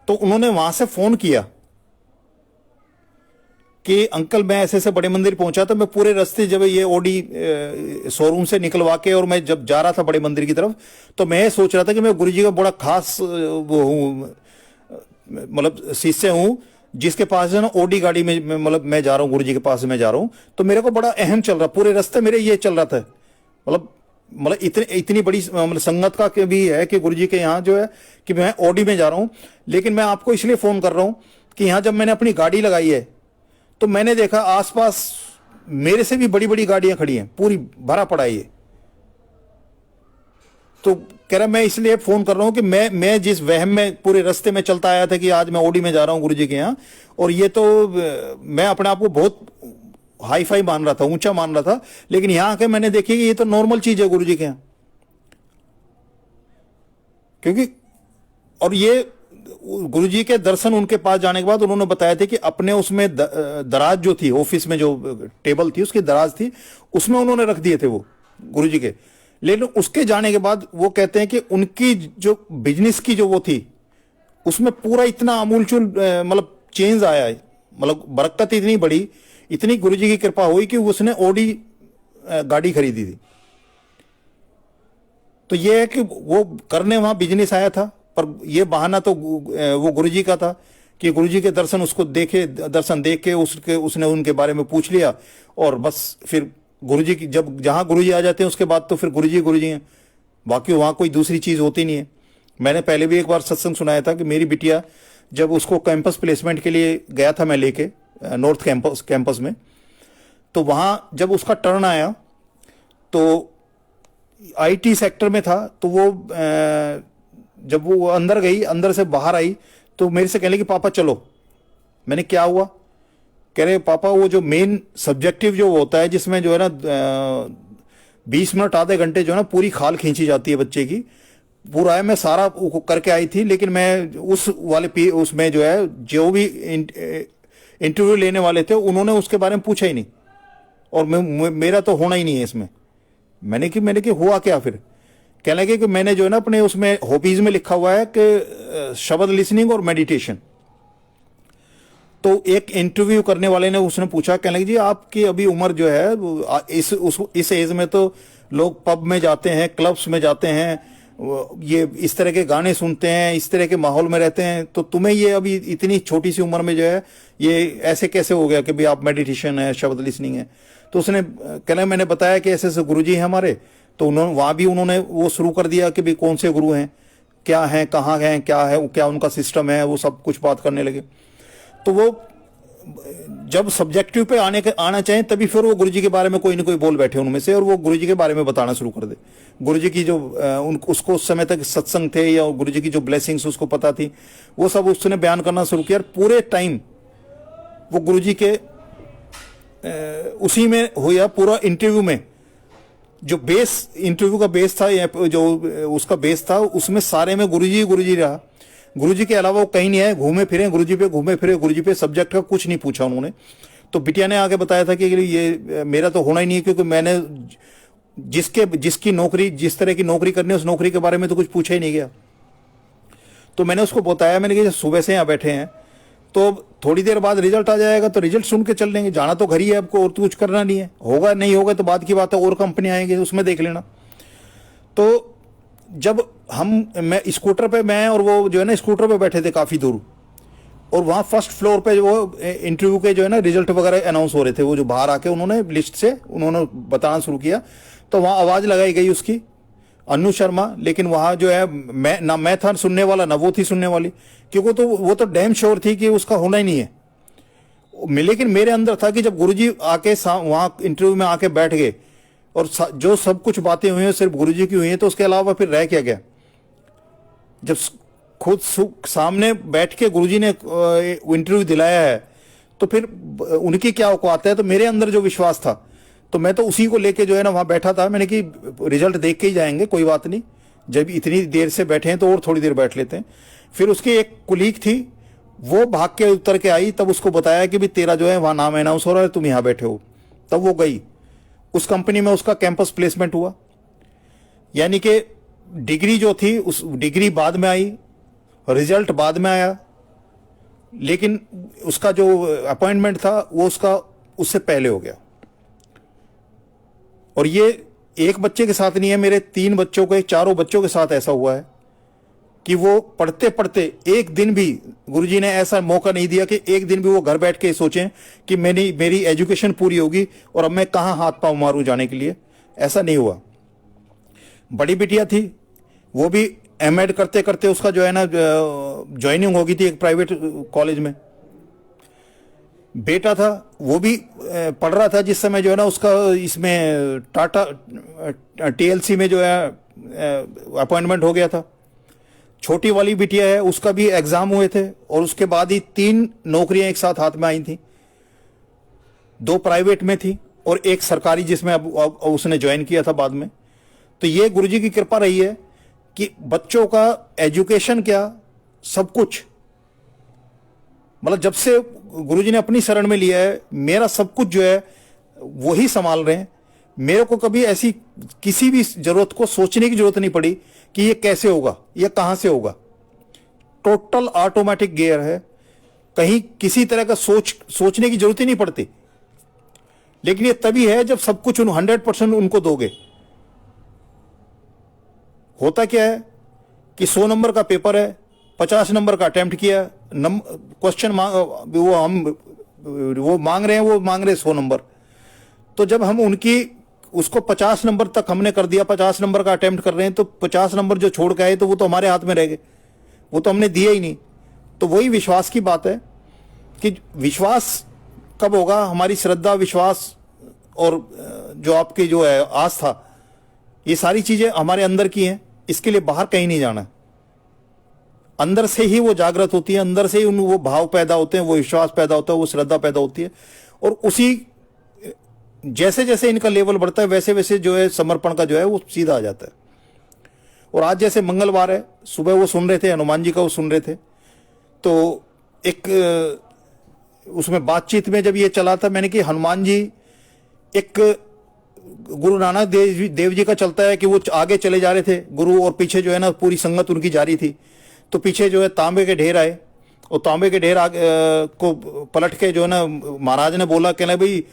तो उन्होंने वहां से फोन किया कि अंकल मैं ऐसे बड़े मंदिर पहुंचा। तो मैं पूरे रास्ते जब ये ऑडी शोरूम से निकलवा के और मैं जब जा रहा था बड़े मंदिर की तरफ, तो मैं सोच रहा था कि मैं गुरुजी का बड़ा खास वो हूँ, मतलब शिष्य हूँ, जिसके पास है ना ऑडी गाड़ी में मतलब मैं जा रहा हूँ, गुरुजी के पास मैं जा रहा हूँ। तो मेरे को बड़ा अहम चल रहा, पूरे रास्ते मेरे ये चल रहा था। मतलब इतनी बड़ी मतलब संगत का भी है कि गुरुजी के यहाँ जो है कि मैं ऑडी में जा रहा हूँ। लेकिन मैं आपको इसलिए फोन कर रहा हूँ कि यहाँ जब मैंने अपनी गाड़ी लगाई है तो मैंने देखा आसपास मेरे से भी बड़ी बड़ी गाड़ियां खड़ी हैं, पूरी भरा पड़ा है ये। तो कह रहा मैं इसलिए फोन कर रहा हूं कि मैं जिस वहम में पूरे रास्ते में चलता आया था कि आज मैं ऑडी में जा रहा हूं गुरुजी के यहाँ, और ये तो मैं अपने आप को बहुत हाई फाई मान रहा था, ऊंचा मान रहा था, लेकिन यहां आके मैंने देखी कि ये तो नॉर्मल चीज है गुरुजी के यहाँ। क्योंकि और ये गुरुजी के दर्शन उनके पास जाने के बाद उन्होंने बताया था कि अपने उसमें दराज जो थी, ऑफिस में जो टेबल थी उसकी दराज थी, उसमें उन्होंने रख दिए थे वो गुरुजी के। लेकिन उसके जाने के बाद वो कहते हैं कि उनकी जो बिजनेस की जो वो थी उसमें पूरा इतना आमूलचूल मतलब चेंज आया है, मतलब बरकत इतनी बड़ी, इतनी गुरुजी की कृपा हुई कि उसने ऑडी गाड़ी खरीदी थी। तो ये है कि वो करने वहां बिजनेस आया था, पर ये बहाना तो वो गुरुजी का था कि गुरुजी के दर्शन उसको दर्शन देख के उसने उनके बारे में पूछ लिया और बस फिर गुरुजी की जब जहां गुरुजी आ जाते हैं उसके बाद तो फिर गुरुजी हैं, बाकी वहां कोई दूसरी चीज होती नहीं है। मैंने पहले भी एक बार सत्संग सुनाया था कि मेरी बिटिया जब उसको कैंपस प्लेसमेंट के लिए गया था मैं लेके नॉर्थ कैंपस में, तो वहां जब उसका टर्न आया तो आईटी सेक्टर में था, तो वो जब वो अंदर गई, अंदर से बाहर आई तो मेरे से कहने कि पापा चलो। मैंने क्या हुआ? कह रहे पापा वो जो मेन सब्जेक्टिव जो होता है जिसमें जो है ना 20 मिनट आधे घंटे जो है ना पूरी खाल खींची जाती है बच्चे की, पूरा है, मैं सारा वो करके आई थी, लेकिन मैं उस वाले उसमें जो है जो भी इंटरव्यू लेने वाले थे उन्होंने उसके बारे में पूछा ही नहीं, और मेरा तो होना ही नहीं है इसमें। मैंने कि हुआ क्या फिर? कहने लगे कि मैंने जो है ना अपने उसमें हॉबीज में लिखा हुआ है कि शब्द लिसनिंग और मेडिटेशन। तो एक इंटरव्यू करने वाले ने उसने पूछा, कहने लगे जी आपकी अभी उम्र जो है इस एज में तो लोग पब में जाते हैं, क्लब्स में जाते हैं, ये इस तरह के गाने सुनते हैं, इस तरह के माहौल में रहते हैं, तो तुम्हें ये अभी इतनी छोटी सी उम्र में जो है ये ऐसे कैसे हो गया कि भाई आप मेडिटेशन है, शब्द लिसनिंग है? तो उसने कहना, मैंने बताया कि ऐसे ऐसे गुरुजी हैं हमारे, तो उन्होंने वहां भी उन्होंने वो शुरू कर दिया कि भाई कौन से गुरु हैं, क्या हैं, कहाँ हैं, क्या है, क्या उनका सिस्टम है, वो सब कुछ बात करने लगे। तो वो जब सब्जेक्टिव पे आना चाहें तभी फिर वो गुरुजी के बारे में कोई ना कोई बोल बैठे उनमें से, और वो गुरुजी के बारे में बताना शुरू कर दे। गुरुजी की जो उसको उस समय तक सत्संग थे या गुरुजी की जो ब्लेसिंग्स उसको पता थी, वो सब उसने बयान करना शुरू किया। पूरे टाइम वो गुरुजी के उसी में हुआ। पूरा इंटरव्यू में जो बेस इंटरव्यू का बेस था या जो उसका बेस था, उसमें सारे में गुरुजी रहा। गुरुजी के अलावा वो कहीं नहीं आए, घूमे फिरे गुरुजी पे, सब्जेक्ट का कुछ नहीं पूछा उन्होंने। तो बिटिया ने आगे बताया था कि ये मेरा तो होना ही नहीं है, क्योंकि मैंने जिसकी नौकरी, जिस तरह की नौकरी करनी है उस नौकरी के बारे में तो कुछ पूछा ही नहीं गया। तो मैंने उसको बताया, मैंने कहा सुबह से यहाँ बैठे हैं, तो थोड़ी देर बाद रिजल्ट आ जाएगा, तो रिजल्ट सुन के चल लेंगे, जाना तो घर ही है आपको, और तो कुछ करना नहीं है, होगा नहीं होगा तो बाद की बात है, और कंपनी आएंगे उसमें देख लेना। तो जब मैं स्कूटर पे, मैं और वो जो है ना स्कूटर पे बैठे थे काफ़ी दूर, और वहाँ फर्स्ट फ्लोर पे जो वो इंटरव्यू के जो है ना रिजल्ट वगैरह अनाउंस हो रहे थे, वो जो बाहर आके उन्होंने लिस्ट से उन्होंने बताना शुरू किया। तो वहाँ आवाज़ लगाई गई उसकी, अनु शर्मा, लेकिन वहाँ जो है मैं था सुनने वाला, ना वो थी सुनने वाली, क्योंकि वो तो डैम श्योर थी कि उसका होना ही नहीं है। लेकिन मेरे अंदर था कि जब गुरुजी आके वहाँ इंटरव्यू में आके बैठ गए और जो सब कुछ बातें हुई हैं सिर्फ गुरुजी की हुई हैं, तो उसके अलावा फिर रह क्या गया? जब खुद सामने बैठ के गुरुजी ने इंटरव्यू दिलाया है, तो फिर उनकी क्या औकात है? तो मेरे अंदर जो विश्वास था, तो मैं तो उसी को लेके जो है ना वहाँ बैठा था। मैंने कि रिजल्ट देख के ही जाएंगे, कोई बात नहीं, जब इतनी देर से बैठे हैं तो और थोड़ी देर बैठ लेते हैं। फिर उसकी एक कुलीग थी, वो भाग के उतर के आई, तब उसको बताया कि भी तेरा जो है वहाँ नाम अनाउंस हो रहा है, तुम यहाँ बैठे हो। तब वो गई उस कंपनी में, उसका कैंपस प्लेसमेंट हुआ। यानी कि डिग्री जो थी उस डिग्री बाद में आई, रिजल्ट बाद में आया, लेकिन उसका जो अपॉइंटमेंट था वो उसका उससे पहले हो गया। और ये एक बच्चे के साथ नहीं है, मेरे 3 बच्चों के, 4 बच्चों के साथ ऐसा हुआ है कि वो पढ़ते पढ़ते एक दिन भी गुरुजी ने ऐसा मौका नहीं दिया कि एक दिन भी वो घर बैठ के सोचें कि मेरी एजुकेशन पूरी होगी और अब मैं कहाँ हाथ पांव मारूं जाने के लिए। ऐसा नहीं हुआ। बड़ी बिटिया थी, वो भी एमएड करते करते उसका जो है ना ज्वाइनिंग हो गई थी एक प्राइवेट कॉलेज में। बेटा था, वो भी पढ़ रहा था जिस समय जो है ना उसका इसमें टाटा टीएलसी में जो है अपॉइंटमेंट हो गया था। छोटी वाली बिटिया है, उसका भी एग्जाम हुए थे और उसके बाद ही 3 नौकरियां एक साथ हाथ में आई थी। 2 प्राइवेट में थी और एक सरकारी जिसमें अब उसने ज्वाइन किया था बाद में। तो ये गुरुजी की कृपा रही है कि बच्चों का एजुकेशन क्या, सब कुछ, मतलब जब से गुरुजी ने अपनी शरण में लिया है, मेरा सब कुछ जो है वही संभाल रहे हैं। मेरे को कभी ऐसी किसी भी जरूरत को सोचने की जरूरत नहीं पड़ी कि ये कैसे होगा, ये कहां से होगा। टोटल ऑटोमेटिक गियर है, कहीं किसी तरह का सोचने की जरूरत ही नहीं पड़ती। लेकिन ये तभी है जब सब कुछ 100% उनको दोगे। होता क्या है कि 100 नंबर का पेपर है, 50 नंबर का अटेम्प्ट किया, क्वेश्चन वो मांग रहे हैं 100 नंबर। तो जब हम उसको 50 नंबर तक हमने कर दिया, 50 नंबर का अटेम्प्ट कर रहे हैं, तो 50 नंबर जो छोड़ के आए तो वो तो हमारे हाथ में रह गए, वो तो हमने दिया ही नहीं। तो वही विश्वास की बात है कि विश्वास कब होगा? हमारी श्रद्धा, विश्वास और जो आपकी जो है आस्था, ये सारी चीजें हमारे अंदर की हैं। इसके लिए बाहर कहीं नहीं जाना, अंदर से ही वो जागृत होती है, अंदर से ही वो भाव पैदा होते हैं, वो विश्वास पैदा होता है, वो श्रद्धा पैदा होती है। और उसी जैसे जैसे इनका लेवल बढ़ता है वैसे वैसे जो है समर्पण का जो है वो सीधा आ जाता है। और आज जैसे मंगलवार है, सुबह वो सुन रहे थे, हनुमान जी का वो सुन रहे थे, तो एक उसमें बातचीत में जब ये चला था मैंने कि हनुमान जी एक गुरु नानक देव जी का चलता है कि वो आगे चले जा रहे थे गुरु, और पीछे जो है ना पूरी संगत उनकी जा रही थी। तो पीछे जो है तांबे के ढेर आए, और तांबे के ढेर को पलट के जो है ना महाराज ने बोला, कहना भाई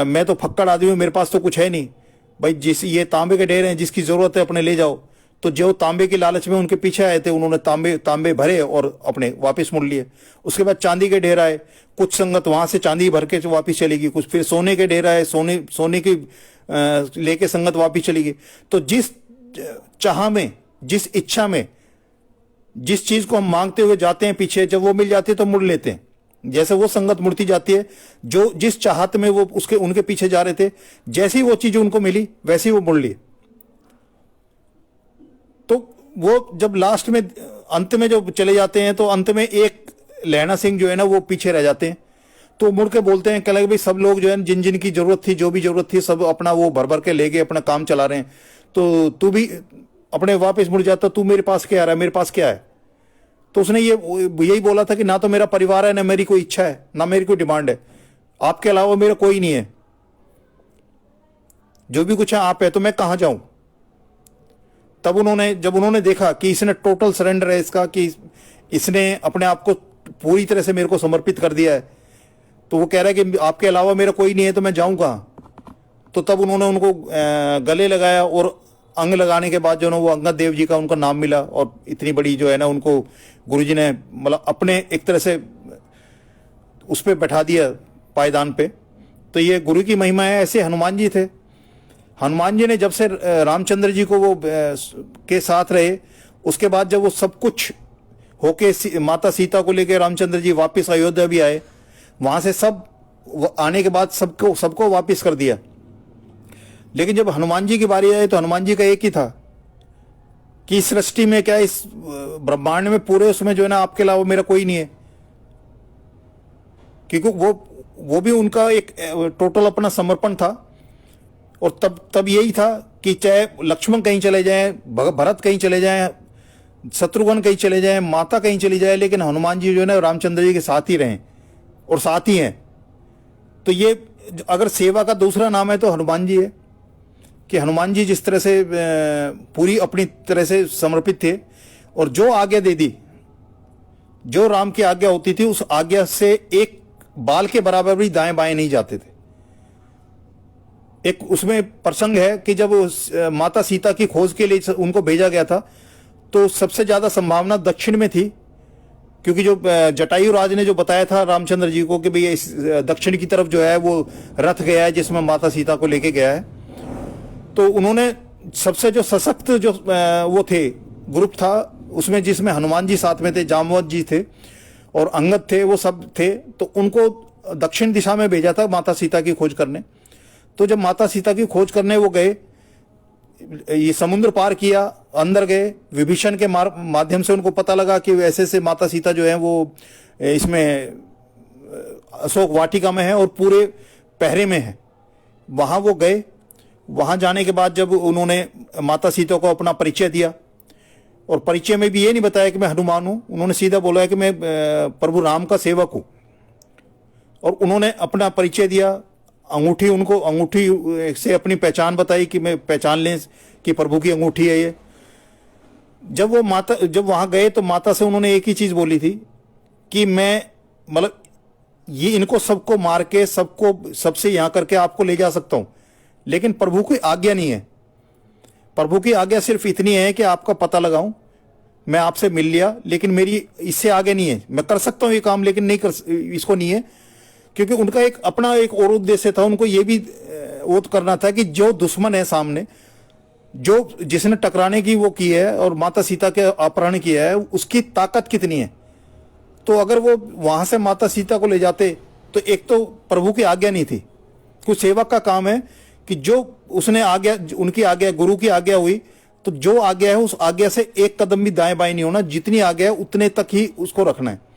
मैं तो फक्कड़ आदमी हूँ, मेरे पास तो कुछ है नहीं भाई, जिस ये तांबे के ढेर हैं, जिसकी जरूरत है अपने ले जाओ। तो जो तांबे की लालच में उनके पीछे आए थे, उन्होंने तांबे भरे और अपने वापस मुड़ लिए। उसके बाद चांदी के ढेर आए, कुछ संगत वहां से चांदी भर के वापस चलेगी, कुछ फिर सोने के ढेर आए, सोने की लेके संगत वापस चलेगी। तो जिस चाह में, जिस इच्छा में, जिस चीज को हम मांगते हुए जाते हैं पीछे, जब वो मिल जाती है तो मुड़ लेते हैं। जैसे वो संगत मुड़ती जाती है, जो जिस चाहत में वो उनके पीछे जा रहे थे, जैसी वो चीज उनको मिली वैसी वो मुड़ लिए। तो वो जब लास्ट में अंत में जो चले जाते हैं, तो अंत में एक लहना सिंह जो है ना वो पीछे रह जाते हैं। तो मुड़ के बोलते हैं, कह भाई सब लोग जो है जिन जिन की जरूरत थी, जो भी जरूरत थी, सब अपना वो भर भर के ले गए, अपना काम चला रहे हैं। तो तू भी अपने वापस मुड़ जाता, तू मेरे पास क्या आ रहा है, मेरे पास क्या है। तो उसने यही बोला था कि ना तो मेरा परिवार है, ना मेरी कोई इच्छा है, ना मेरी कोई डिमांड है, आपके अलावा मेरा कोई नहीं है, जो भी कुछ है आप है, तो मैं कहां जाऊं। तब जब उन्होंने देखा कि इसने टोटल सरेंडर है इसका, कि इसने अपने आप को पूरी तरह से मेरे को समर्पित कर दिया है, तो वो कह रहा है कि आपके अलावा मेरा कोई नहीं है, तो मैं जाऊं कहां। तो तब उन्होंने उनको गले लगाया, और अंग लगाने के बाद जो है वो अंगद देव जी का उनका नाम मिला, और इतनी बड़ी जो है ना उनको गुरुजी ने मतलब अपने एक तरह से उस पर बैठा दिया पायदान पे। तो ये गुरु की महिमा है। ऐसे हनुमान जी थे। हनुमान जी ने जब से रामचंद्र जी को वो के साथ रहे, उसके बाद जब वो सब कुछ होके माता सीता को लेकर रामचंद्र जी वापस अयोध्या भी आए, वहां से सब आने के बाद सबको वापस कर दिया। लेकिन जब हनुमान जी की बारी आई, तो हनुमान जी का एक ही था कि इस सृष्टि में, क्या इस ब्रह्मांड में पूरे उसमें जो है ना आपके अलावा मेरा कोई नहीं है। क्योंकि वो भी उनका एक टोटल अपना समर्पण था। और तब यही था कि चाहे लक्ष्मण कहीं चले जाएं, भरत कहीं चले जाएं, शत्रुघ्न कहीं चले जाएं, माता कहीं चली जाए, लेकिन हनुमान जी जो है ना रामचंद्र जी के साथ ही रहें, और साथ ही हैं। तो ये अगर सेवा का दूसरा नाम है तो हनुमान जी है, कि हनुमान जी जिस तरह से पूरी अपनी तरह से समर्पित थे, और जो आज्ञा दे दी, जो राम की आज्ञा होती थी, उस आज्ञा से एक बाल के बराबर भी दाएं बाएं नहीं जाते थे। एक उसमें प्रसंग है कि जब माता सीता की खोज के लिए उनको भेजा गया था, तो सबसे ज्यादा संभावना दक्षिण में थी, क्योंकि जो जटायु राज ने जो बताया था रामचंद्र जी को कि भाई इस दक्षिण की तरफ जो है वो रथ गया है जिसमें माता सीता को लेके गया है। तो उन्होंने सबसे जो सशक्त जो वो थे ग्रुप था, उसमें जिसमें हनुमान जी साथ में थे, जामवंत जी थे और अंगद थे, वो सब थे। तो उनको दक्षिण दिशा में भेजा था माता सीता की खोज करने। तो जब माता सीता की खोज करने वो गए, ये समुद्र पार किया, अंदर गए, विभीषण के माध्यम से उनको पता लगा कि ऐसे से माता सीता जो है वो इसमें अशोक वाटिका में है और पूरे पहरे में है। वहां वो गए। वहां जाने के बाद जब उन्होंने माता सीता को अपना परिचय दिया, और परिचय में भी ये नहीं बताया कि मैं हनुमान हूं, उन्होंने सीधा बोला है कि मैं प्रभु राम का सेवक हूं। और उन्होंने अपना परिचय दिया, अंगूठी से अपनी पहचान बताई कि मैं पहचान लें कि प्रभु की अंगूठी है ये। जब वहां गए तो माता से उन्होंने एक ही चीज बोली थी कि मैं मतलब ये इनको सबको मार के सबसे यहां करके आपको ले जा सकता हूं, लेकिन प्रभु की आज्ञा नहीं है। प्रभु की आज्ञा सिर्फ इतनी है कि आपका पता लगाऊं, मैं आपसे मिल लिया, लेकिन मेरी इससे आगे नहीं है। मैं कर सकता हूं ये काम, लेकिन इसको नहीं है। क्योंकि उनका एक अपना एक और उद्देश्य था, उनको ये भी वो करना था कि जो दुश्मन है सामने, जो जिसने टकराने की वो की है और माता सीता के अपहरण किया है, उसकी ताकत कितनी है। तो अगर वो वहां से माता सीता को ले जाते, तो एक तो प्रभु की आज्ञा नहीं थी। कुछ सेवक का काम है कि जो उसने आज्ञा, उनकी आज्ञा, गुरु की आज्ञा हुई, तो जो आज्ञा है उस आज्ञा से एक कदम भी दाएं बाएं नहीं होना, जितनी आज्ञा है उतने तक ही उसको रखना है।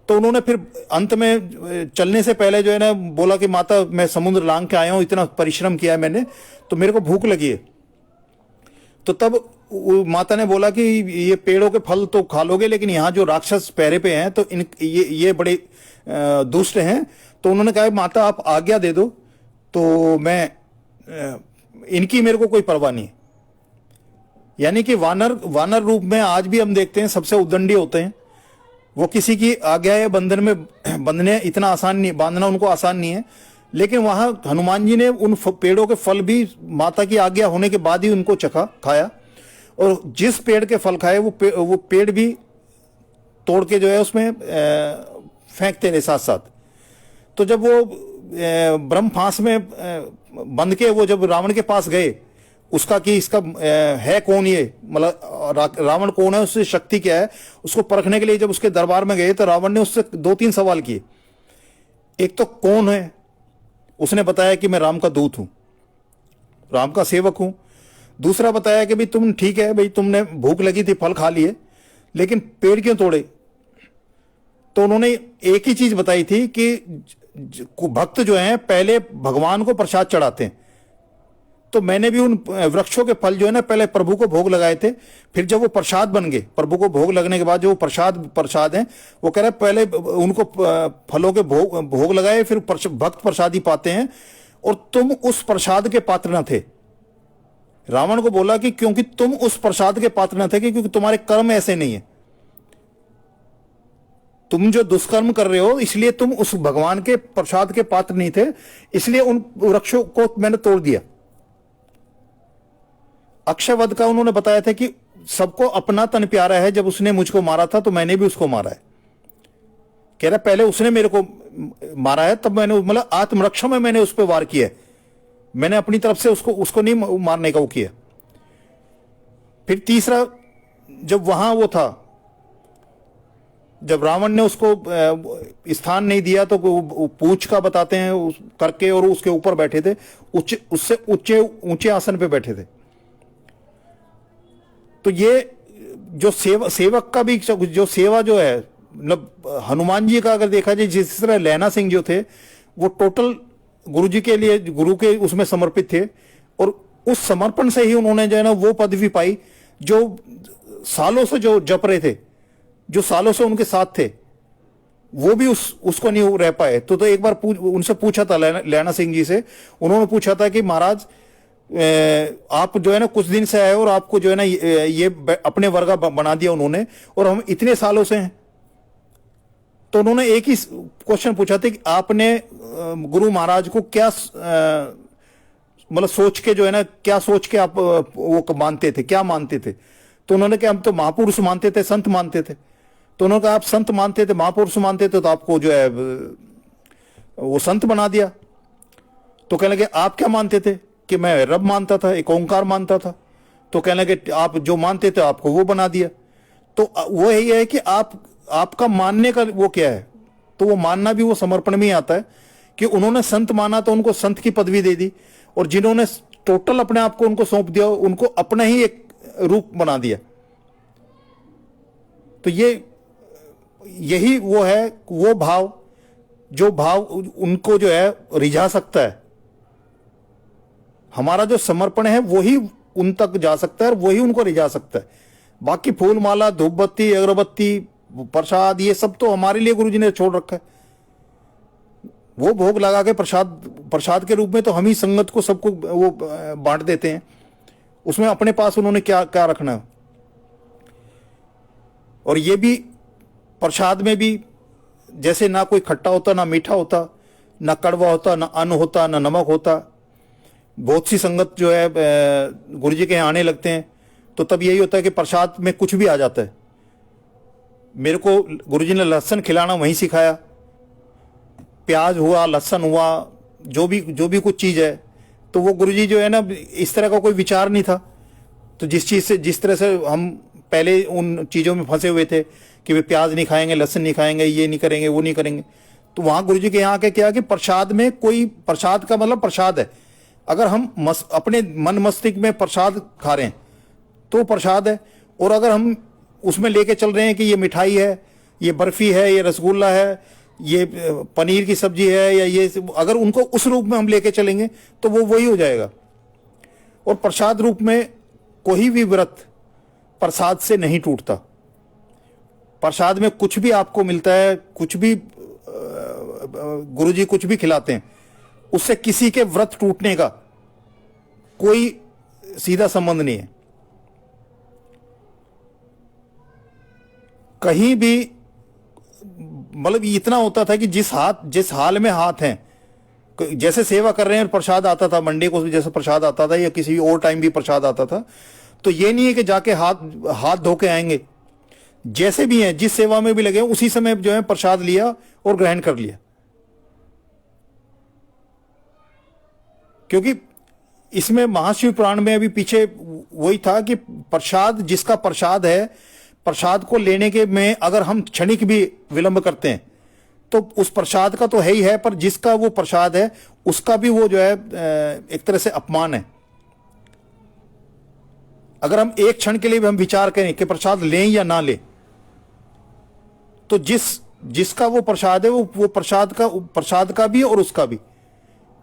तो उन्होंने फिर अंत में चलने से पहले जो है ना बोला कि माता मैं समुद्र लांग के आया हूं, इतना परिश्रम किया है मैंने, तो मेरे को भूख लगी है। तो तब वो माता ने बोला कि ये पेड़ों के फल तो खा लोगे, लेकिन यहाँ जो राक्षस पहरे पे हैं तो ये बड़े दुष्ट हैं। तो उन्होंने कहा माता आप आज्ञा दे दो, तो मैं इनकी मेरे को कोई परवाह नहीं है। यानी कि वानर रूप में आज भी हम देखते हैं सबसे उद्दंडी होते हैं। वो किसी की आज्ञा या बंधन में बंधने इतना आसान नहीं, बांधना उनको आसान नहीं है। लेकिन वहां हनुमान जी ने उन पेड़ों के फल भी माता की आज्ञा होने के बाद ही उनको खाया, और जिस पेड़ के फल खाए वो पेड़ भी तोड़ के जो है उसमें फेंकते रहे साथ साथ। तो जब वो ब्रह्म फांस में बंध के वो जब रावण के पास गए, उसका कि इसका है कौन, ये मतलब रावण कौन है, उससे शक्ति क्या है, उसको परखने के लिए जब उसके दरबार में गए तो रावण ने उससे 2-3 सवाल किए। एक तो कौन है, उसने बताया कि मैं राम का दूत हूं, राम का सेवक हूं। दूसरा बताया कि भाई तुम ठीक है भाई, तुमने भूख लगी थी फल खा लिए, लेकिन पेड़ क्यों तोड़े। तो उन्होंने एक ही चीज बताई थी कि भक्त जो हैं पहले भगवान को प्रसाद चढ़ाते हैं, तो मैंने भी उन वृक्षों के फल जो है ना पहले प्रभु को भोग लगाए थे, फिर जब वो प्रसाद बन गए, प्रभु को भोग लगने के बाद जो प्रसाद है, वो कह रहे पहले उनको फलों के भोग लगाए, फिर भक्त प्रसाद ही पाते हैं, और तुम उस प्रसाद के पात्र न थे। रावण को बोला कि क्योंकि तुम उस प्रसाद के पात्र न थे, क्योंकि तुम्हारे कर्म ऐसे नहीं है, तुम जो दुष्कर्म कर रहे हो इसलिए तुम उस भगवान के प्रसाद के पात्र नहीं थे, इसलिए उन वृक्षों को मैंने तोड़ दिया। अक्षयवध का उन्होंने बताया था कि सबको अपना तन प्यारा है, जब उसने मुझको मारा था तो मैंने भी उसको मारा है। कह रहा पहले उसने मेरे को मारा है, तब मैंने मतलब आत्मरक्षा में मैंने उस पर वार किया है, मैंने अपनी तरफ से उसको नहीं मारने का वो किया। फिर तीसरा, जब वहां वो था, जब रावण ने उसको स्थान नहीं दिया तो पूंछ का बताते हैं करके, और उसके ऊपर बैठे थे, उससे ऊंचे आसन पे बैठे थे। तो ये जो सेवक का भी जो सेवा जो है, मतलब हनुमान जी का अगर देखा जाए, जिस तरह लैना सिंह जो थे वो टोटल गुरु जी के लिए, गुरु के उसमें समर्पित थे, और उस समर्पण से ही उन्होंने जो है ना वो पदवी पाई जो सालों से जो जप रहे थे, जो सालों से उनके साथ थे, वो भी उसको नहीं रह पाए। तो एक बार उनसे पूछा था लैना सिंह जी से, उन्होंने पूछा था कि महाराज आप जो है ना कुछ दिन से आए और आपको जो है ना ये अपने वर्गा बना दिया उन्होंने, और हम इतने सालों से हैं। तो उन्होंने एक ही क्वेश्चन पूछा था कि आपने गुरु महाराज को क्या मतलब सोच के जो है ना, क्या सोच के आप वो मानते थे, क्या मानते थे। तो उन्होंने कहा हम तो महापुरुष मानते थे, संत मानते थे। तो उन्होंने कहा आप संत मानते थे, महापुरुष मानते थे, तो आपको जो है वो संत बना दिया। तो कहने लगे आप क्या मानते थे, कि मैं रब मानता था, एक ओंकार मानता था। तो कहने लगे आप जो मानते थे आपको वो बना दिया। तो वो यही है कि आपका मानने का वो क्या है। तो वो मानना भी वो समर्पण में ही आता है कि उन्होंने संत माना तो उनको संत की पदवी दे दी, और जिन्होंने टोटल अपने आप को उनको सौंप दिया, उनको अपना ही एक रूप बना दिया। तो यही वो है, वो भाव, जो भाव उनको जो है रिझा सकता है। हमारा जो समर्पण है वही उन तक जा सकता है और वही उनको रिझा सकता है। बाकी फूल माला, धूप बत्ती, अगरबत्ती, प्रसाद, ये सब तो हमारे लिए गुरुजी ने छोड़ रखा है। वो भोग लगा के प्रसाद के रूप में तो हम ही संगत को सबको वो बांट देते हैं, उसमें अपने पास उन्होंने क्या क्या रखना है। और ये भी प्रसाद में भी जैसे ना कोई खट्टा होता, ना मीठा होता, ना कड़वा होता, ना अन्न होता, ना नमक होता। बहुत सी संगत जो है गुरुजी के यहाँ आने लगते हैं तो तब यही होता है कि प्रसाद में कुछ भी आ जाता है। मेरे को गुरुजी ने लहसुन खिलाना वहीं सिखाया, प्याज हुआ, लहसुन हुआ, जो भी कुछ चीज़ है, तो वो गुरुजी जो है ना इस तरह का कोई विचार नहीं था। तो जिस तरह से हम पहले उन चीज़ों में फंसे हुए थे कि वे प्याज नहीं खाएंगे, लहसुन नहीं खाएंगे, ये नहीं करेंगे, वो नहीं करेंगे, तो वहाँ गुरुजी के यहाँ के क्या कि प्रसाद में कोई, प्रसाद का मतलब प्रसाद है। अगर हम अपने मन मस्तिष्क में प्रसाद खा रहे हैं तो प्रसाद है, और अगर हम उसमें लेके चल रहे हैं कि ये मिठाई है, ये बर्फी है, ये रसगुल्ला है, ये पनीर की सब्जी है, या ये, अगर उनको उस रूप में हम लेके चलेंगे तो वो वही हो जाएगा। और प्रसाद रूप में कोई भी व्रत प्रसाद से नहीं टूटता। प्रसाद में कुछ भी आपको मिलता है, कुछ भी गुरुजी कुछ भी खिलाते हैं, उससे किसी के व्रत टूटने का कोई सीधा संबंध नहीं है। कहीं भी मतलब इतना होता था कि जिस हाल में हाथ हैं, जैसे सेवा कर रहे हैं, प्रसाद आता था मंडे को, जैसे प्रसाद आता था या किसी और टाइम भी प्रसाद आता था, तो ये नहीं है कि जाके हाथ धो के आएंगे। जैसे भी हैं, जिस सेवा में भी लगे उसी समय जो है प्रसाद लिया और ग्रहण कर लिया। क्योंकि इसमें महाशिव पुराण में अभी पीछे वही था कि प्रसाद, जिसका प्रसाद है, प्रसाद को लेने के में अगर हम क्षणिक भी विलंब करते हैं तो उस प्रसाद का तो है ही है, पर जिसका वो प्रसाद है उसका भी वो जो है एक तरह से अपमान है। अगर हम एक क्षण के लिए भी हम विचार करें कि प्रसाद लें या ना लें, तो जिसका वो प्रसाद है वो प्रसाद का भी और उसका भी।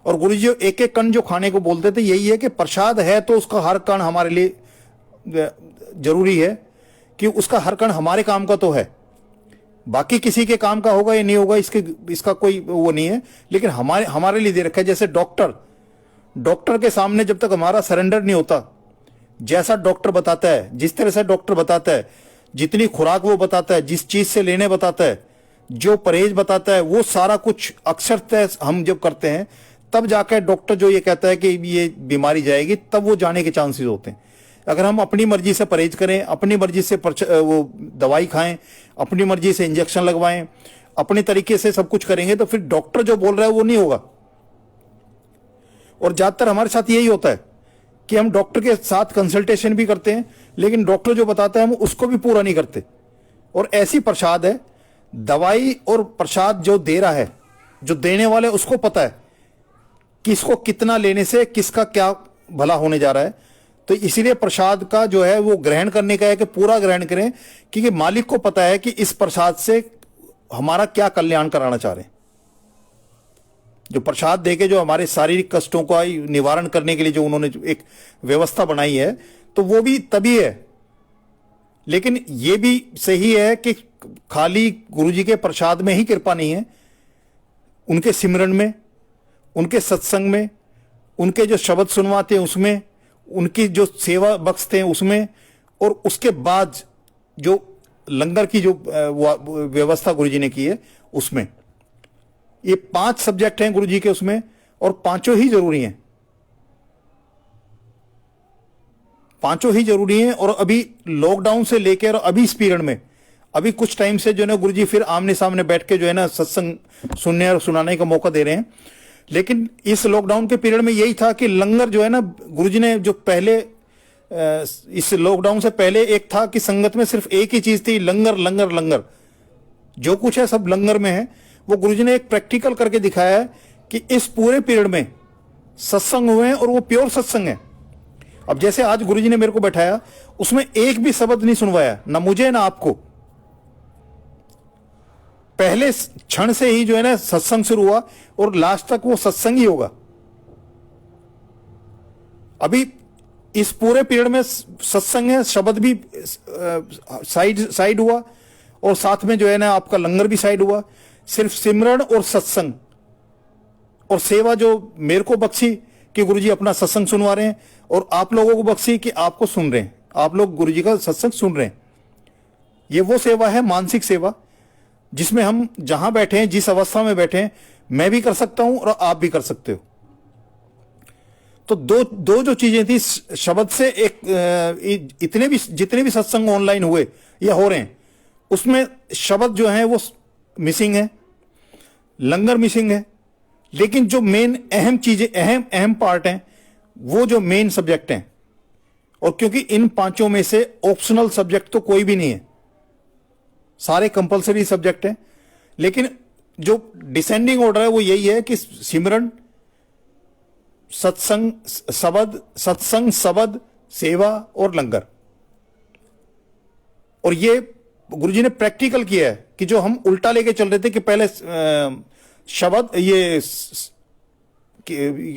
और गुरु जी एक एक कण जो खाने को बोलते थे यही है कि प्रसाद है तो उसका हर कण हमारे लिए जरूरी है, कि उसका हर कण हमारे काम का तो है। बाकी किसी के काम का होगा या नहीं होगा इसका कोई वो नहीं है, लेकिन हमारे लिए दे रखा है। जैसे डॉक्टर के सामने जब तक हमारा सरेंडर नहीं होता, जैसा डॉक्टर बताता है, जिस तरह से डॉक्टर बताता है, जितनी खुराक वो बताता है, जिस चीज से लेने बताता है, जो परहेज बताता है, वो सारा कुछ अक्षरतः हम जब करते हैं तब जाकर डॉक्टर जो ये कहता है कि ये बीमारी जाएगी, तब वो जाने के चांसेस होते हैं। अगर हम अपनी मर्जी से परहेज करें, अपनी मर्जी से वो दवाई खाएं, अपनी मर्जी से इंजेक्शन लगवाएं, अपने तरीके से सब कुछ करेंगे, तो फिर डॉक्टर जो बोल रहा है वो नहीं होगा। और ज्यादातर हमारे साथ यही होता है कि हम डॉक्टर के साथ कंसल्टेशन भी करते हैं, लेकिन डॉक्टर जो बताता है हम उसको भी पूरा नहीं करते। और ऐसी प्रसाद है, दवाई और प्रसाद जो दे रहा है, जो देने वाले उसको पता है कि इसको कितना लेने से किसका क्या भला होने जा रहा है। तो इसीलिए प्रसाद का जो है वो ग्रहण करने का है कि पूरा ग्रहण करें, क्योंकि मालिक को पता है कि इस प्रसाद से हमारा क्या कल्याण कराना चाह रहे हैं। जो प्रसाद देके जो हमारे शारीरिक कष्टों का निवारण करने के लिए जो उन्होंने एक व्यवस्था बनाई है, तो वो भी तभी है। लेकिन ये भी सही है कि खाली गुरुजी के प्रसाद में ही कृपा नहीं है, उनके सिमरन में, उनके सत्संग में, उनके जो शब्द सुनवाते हैं उसमें, उनकी जो सेवा बख्शते हैं उसमें, और उसके बाद जो लंगर की जो व्यवस्था गुरुजी ने की है उसमें। ये 5 सब्जेक्ट हैं गुरुजी के उसमें, और पांचों ही जरूरी हैं, पांचों ही जरूरी हैं। और अभी लॉकडाउन से लेकर अभी इस पीरियड में, अभी कुछ टाइम से जो है ना गुरुजी फिर आमने सामने बैठ के जो है ना सत्संग सुनने और सुनाने का मौका दे रहे हैं। लेकिन इस लॉकडाउन के पीरियड में यही था कि लंगर जो है ना, गुरुजी ने जो पहले इस लॉकडाउन से पहले एक था कि संगत में सिर्फ एक ही चीज थी, लंगर लंगर लंगर, जो कुछ है सब लंगर में है। वो गुरुजी ने एक प्रैक्टिकल करके दिखाया है कि इस पूरे पीरियड में सत्संग हुए हैं और वो प्योर सत्संग है। अब जैसे आज गुरुजी ने मेरे को बैठाया, उसमें एक भी शब्द नहीं सुनवाया, ना मुझे ना आपको। पहले क्षण से ही जो है ना सत्संग शुरू हुआ और लास्ट तक वो सत्संग ही होगा। अभी इस पूरे पीरियड में सत्संग है, शब्द भी साइड हुआ, और साथ में जो है ना आपका लंगर भी साइड हुआ। सिर्फ सिमरन और सत्संग और सेवा जो मेरे को बख्शी कि गुरुजी अपना सत्संग सुनवा रहे हैं, और आप लोगों को बख्शी कि आपको सुन रहे हैं, आप लोग गुरुजी का सत्संग सुन रहे हैं। ये वो सेवा है, मानसिक सेवा, जिसमें हम जहां बैठे हैं, जिस अवस्था में बैठे हैं, मैं भी कर सकता हूं और आप भी कर सकते हो। तो दो जो चीजें थी शब्द से, एक जितने भी सत्संग ऑनलाइन हुए या हो रहे हैं, उसमें शब्द जो है वो मिसिंग है, लंगर मिसिंग है। लेकिन जो मेन अहम चीजें, अहम पार्ट हैं, वो जो मेन सब्जेक्ट हैं, और क्योंकि इन पांचों में से ऑप्शनल सब्जेक्ट तो कोई भी नहीं है, सारे कंपलसरी सब्जेक्ट हैं। लेकिन जो डिसेंडिंग ऑर्डर है वो यही है कि सिमरन, सत्संग शब्द, सेवा और लंगर। और ये गुरुजी ने प्रैक्टिकल किया है कि जो हम उल्टा लेके चल रहे थे कि पहले शब्द, ये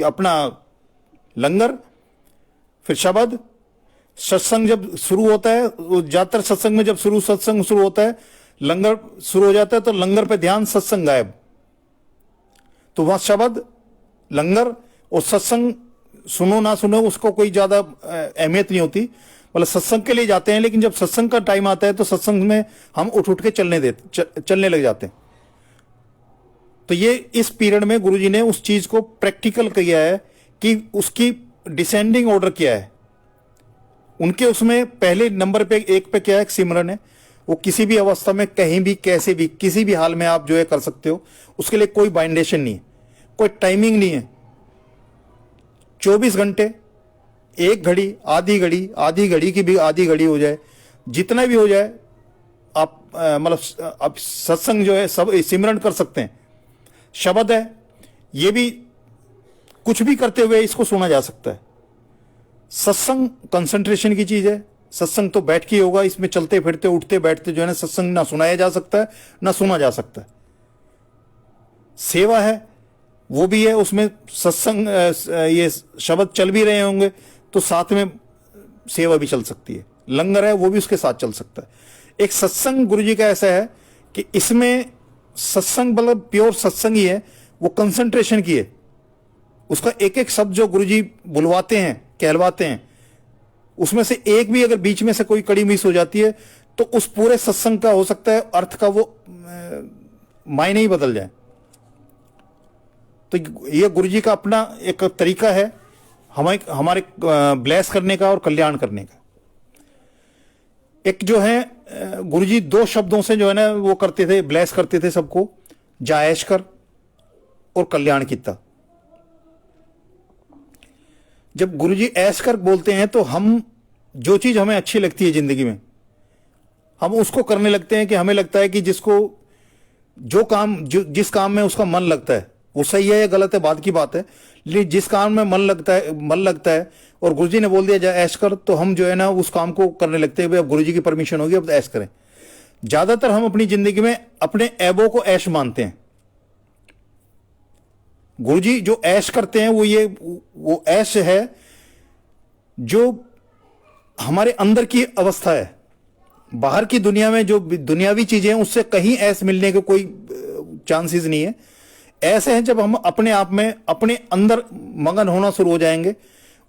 अपना लंगर, फिर शब्द, सत्संग जब शुरू होता है, ज्यादातर सत्संग में जब सत्संग शुरू होता है, लंगर शुरू हो जाता है, तो लंगर पे ध्यान, सत्संग गायब। तो वहां शब्द, लंगर और सत्संग, सुनो ना सुनो उसको कोई ज्यादा अहमियत नहीं होती, मतलब सत्संग के लिए जाते हैं, लेकिन जब सत्संग का टाइम आता है तो सत्संग में हम उठ उठ के चलने लग जाते हैं। तो ये इस पीरियड में गुरुजी ने उस चीज को प्रैक्टिकल किया है कि उसकी डिसेंडिंग ऑर्डर किया है। उनके उसमें पहले नंबर पे एक पे क्या है, सिमरन है। वो किसी भी अवस्था में, कहीं भी, कैसे भी, किसी भी हाल में आप जो है कर सकते हो। उसके लिए कोई बाइंडेशन नहीं है, कोई टाइमिंग नहीं है। 24 घंटे, एक घड़ी, आधी घड़ी, आधी घड़ी की भी आधी घड़ी हो जाए, जितना भी हो जाए, आप मतलब आप सत्संग जो है सब सिमरन कर सकते हैं। शब्द है, ये भी कुछ भी करते हुए इसको सुना जा सकता है। सत्संग कंसंट्रेशन की चीज है। सत्संग तो बैठ के होगा, इसमें चलते फिरते, उठते बैठते जो है ना सत्संग ना सुनाया जा सकता है ना सुना जा सकता है। सेवा है, वो भी है, उसमें सत्संग ये शब्द चल भी रहे होंगे तो साथ में सेवा भी चल सकती है। लंगर है, वो भी उसके साथ चल सकता है। एक सत्संग गुरुजी का ऐसा है कि इसमें सत्संग मतलब प्योर सत्संग ही है, वो कंसंट्रेशन की है। उसका एक एक शब्द जो गुरुजी बुलवाते हैं, कहलवाते हैं, उसमें से एक भी अगर बीच में से कोई कड़ी मिस हो जाती है तो उस पूरे सत्संग का हो सकता है अर्थ का वो मायने ही बदल जाए। तो ये गुरुजी का अपना एक तरीका है हमारे ब्लेस करने का और कल्याण करने का। एक जो है गुरुजी दो शब्दों से जो है ना वो करते थे, ब्लेस करते थे सबको, जायश कर और कल्याण किता। जब गुरुजी ऐश कर बोलते हैं तो हम जो चीज हमें अच्छी लगती है जिंदगी में, हम उसको करने लगते हैं कि हमें लगता है कि जिस काम में उसका मन लगता है वो सही है या गलत है, बाद की बात है। लेकिन जिस काम में मन लगता है और गुरुजी ने बोल दिया जा ऐश कर, तो हम जो है ना उस काम को करने लगते हैं। अब गुरुजी की परमिशन होगी, अब तो ऐश करें। ज्यादातर हम अपनी जिंदगी में अपने ऐबों को ऐश मानते हैं। गुरुजी जो ऐश करते हैं वो ऐश है जो हमारे अंदर की अवस्था है। बाहर की दुनिया में जो दुनियावी चीजें हैं उससे कहीं ऐश मिलने के कोई चांसेस नहीं है। ऐसे हैं जब हम अपने आप में, अपने अंदर मगन होना शुरू हो जाएंगे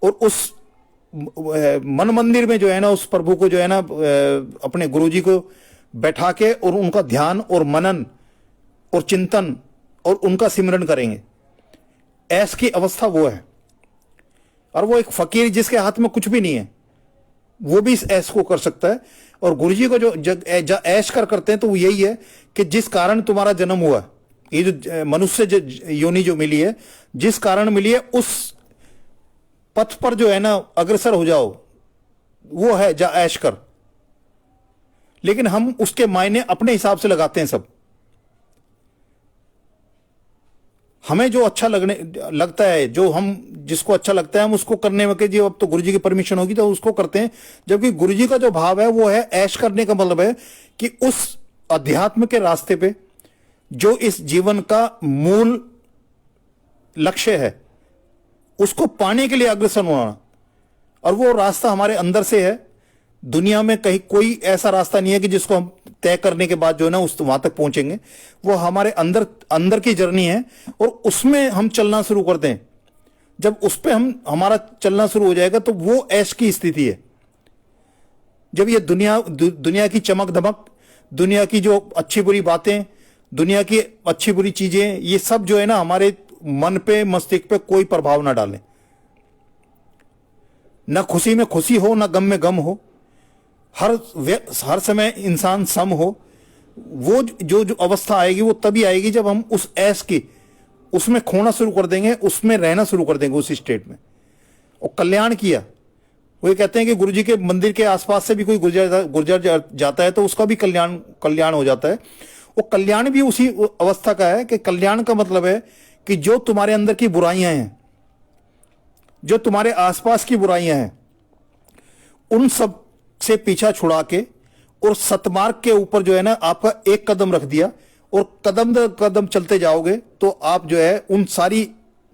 और उस मन मंदिर में जो है ना उस प्रभु को जो है ना अपने गुरुजी को बैठा के और उनका ध्यान और मनन और चिंतन और उनका सिमरन करेंगे। ऐश की अवस्था वो है। और वो एक फकीर जिसके हाथ में कुछ भी नहीं है वो भी इस ऐश को कर सकता है। और गुरुजी को जो ऐश करते हैं तो वो यही है कि जिस कारण तुम्हारा जन्म हुआ, ये जो मनुष्य योनि जो मिली है, जिस कारण मिली है उस पथ पर जो है ना अग्रसर हो जाओ, वो है जा ऐश कर। लेकिन हम उसके मायने अपने हिसाब से लगाते हैं सब। हमें जो अच्छा लगता है, जिसको अच्छा लगता है हम उसको करने में जी अब तो गुरुजी की परमिशन होगी तो उसको करते हैं। जबकि गुरुजी का जो भाव है वो है ऐश करने का मतलब है कि उस अध्यात्म के रास्ते पे जो इस जीवन का मूल लक्ष्य है उसको पाने के लिए अग्रसर होना। और वो रास्ता हमारे अंदर से है। दुनिया में कहीं कोई ऐसा रास्ता नहीं है कि जिसको हम तय करने के बाद जो है ना उस वहां तक पहुंचेंगे। वो हमारे अंदर की जर्नी है और उसमें हम चलना शुरू कर दें। जब उस पे हमारा चलना शुरू हो जाएगा तो वो ऐश की स्थिति है। जब ये दुनिया की चमक धमक, दुनिया की जो अच्छी बुरी बातें, दुनिया की अच्छी बुरी चीजें, ये सब जो है ना हमारे मन पे, मस्तिष्क पे कोई प्रभाव ना डालें। ना खुशी में खुशी हो, ना गम में गम हो, हर समय इंसान सम हो। वो जो अवस्था आएगी वो तभी आएगी जब हम उस ऐश की उसमें खोना शुरू कर देंगे, उसमें रहना शुरू कर देंगे उस स्टेट में। और कल्याण किया, वो ये कहते हैं कि गुरुजी के मंदिर के आसपास से भी कोई गुजर जाता है तो उसका भी कल्याण हो जाता है। वो कल्याण भी उसी अवस्था का है कि कल्याण का मतलब है कि जो तुम्हारे अंदर की बुराइयां हैं, जो तुम्हारे आसपास की बुराइयां हैं, उन सब से पीछा छुड़ा के और सतमार्ग के ऊपर जो है ना आपका एक कदम रख दिया और कदम दर कदम चलते जाओगे तो आप जो है उन सारी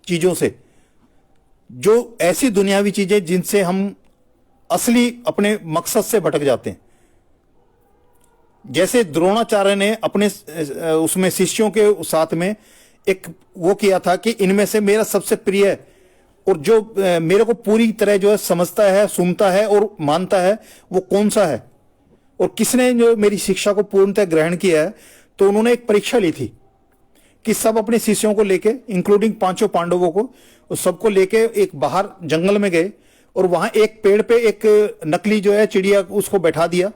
चीजों से, जो ऐसी दुनियावी चीजें जिनसे हम असली अपने मकसद से भटक जाते हैं। जैसे द्रोणाचार्य ने अपने उसमें शिष्यों के साथ में एक वो किया था कि इनमें से मेरा सबसे प्रिय और जो मेरे को पूरी तरह जो है समझता है, सुनता है और मानता है, वो कौन सा है, और किसने जो मेरी शिक्षा को पूर्णतः ग्रहण किया है। तो उन्होंने एक परीक्षा ली थी कि सब अपने शिष्यों को लेके, इंक्लूडिंग पांचों पांडवों को, उस सबको लेके एक बाहर जंगल में गए और वहां एक पेड़ पे एक नकली जो है चिड़िया उसको बैठा दिया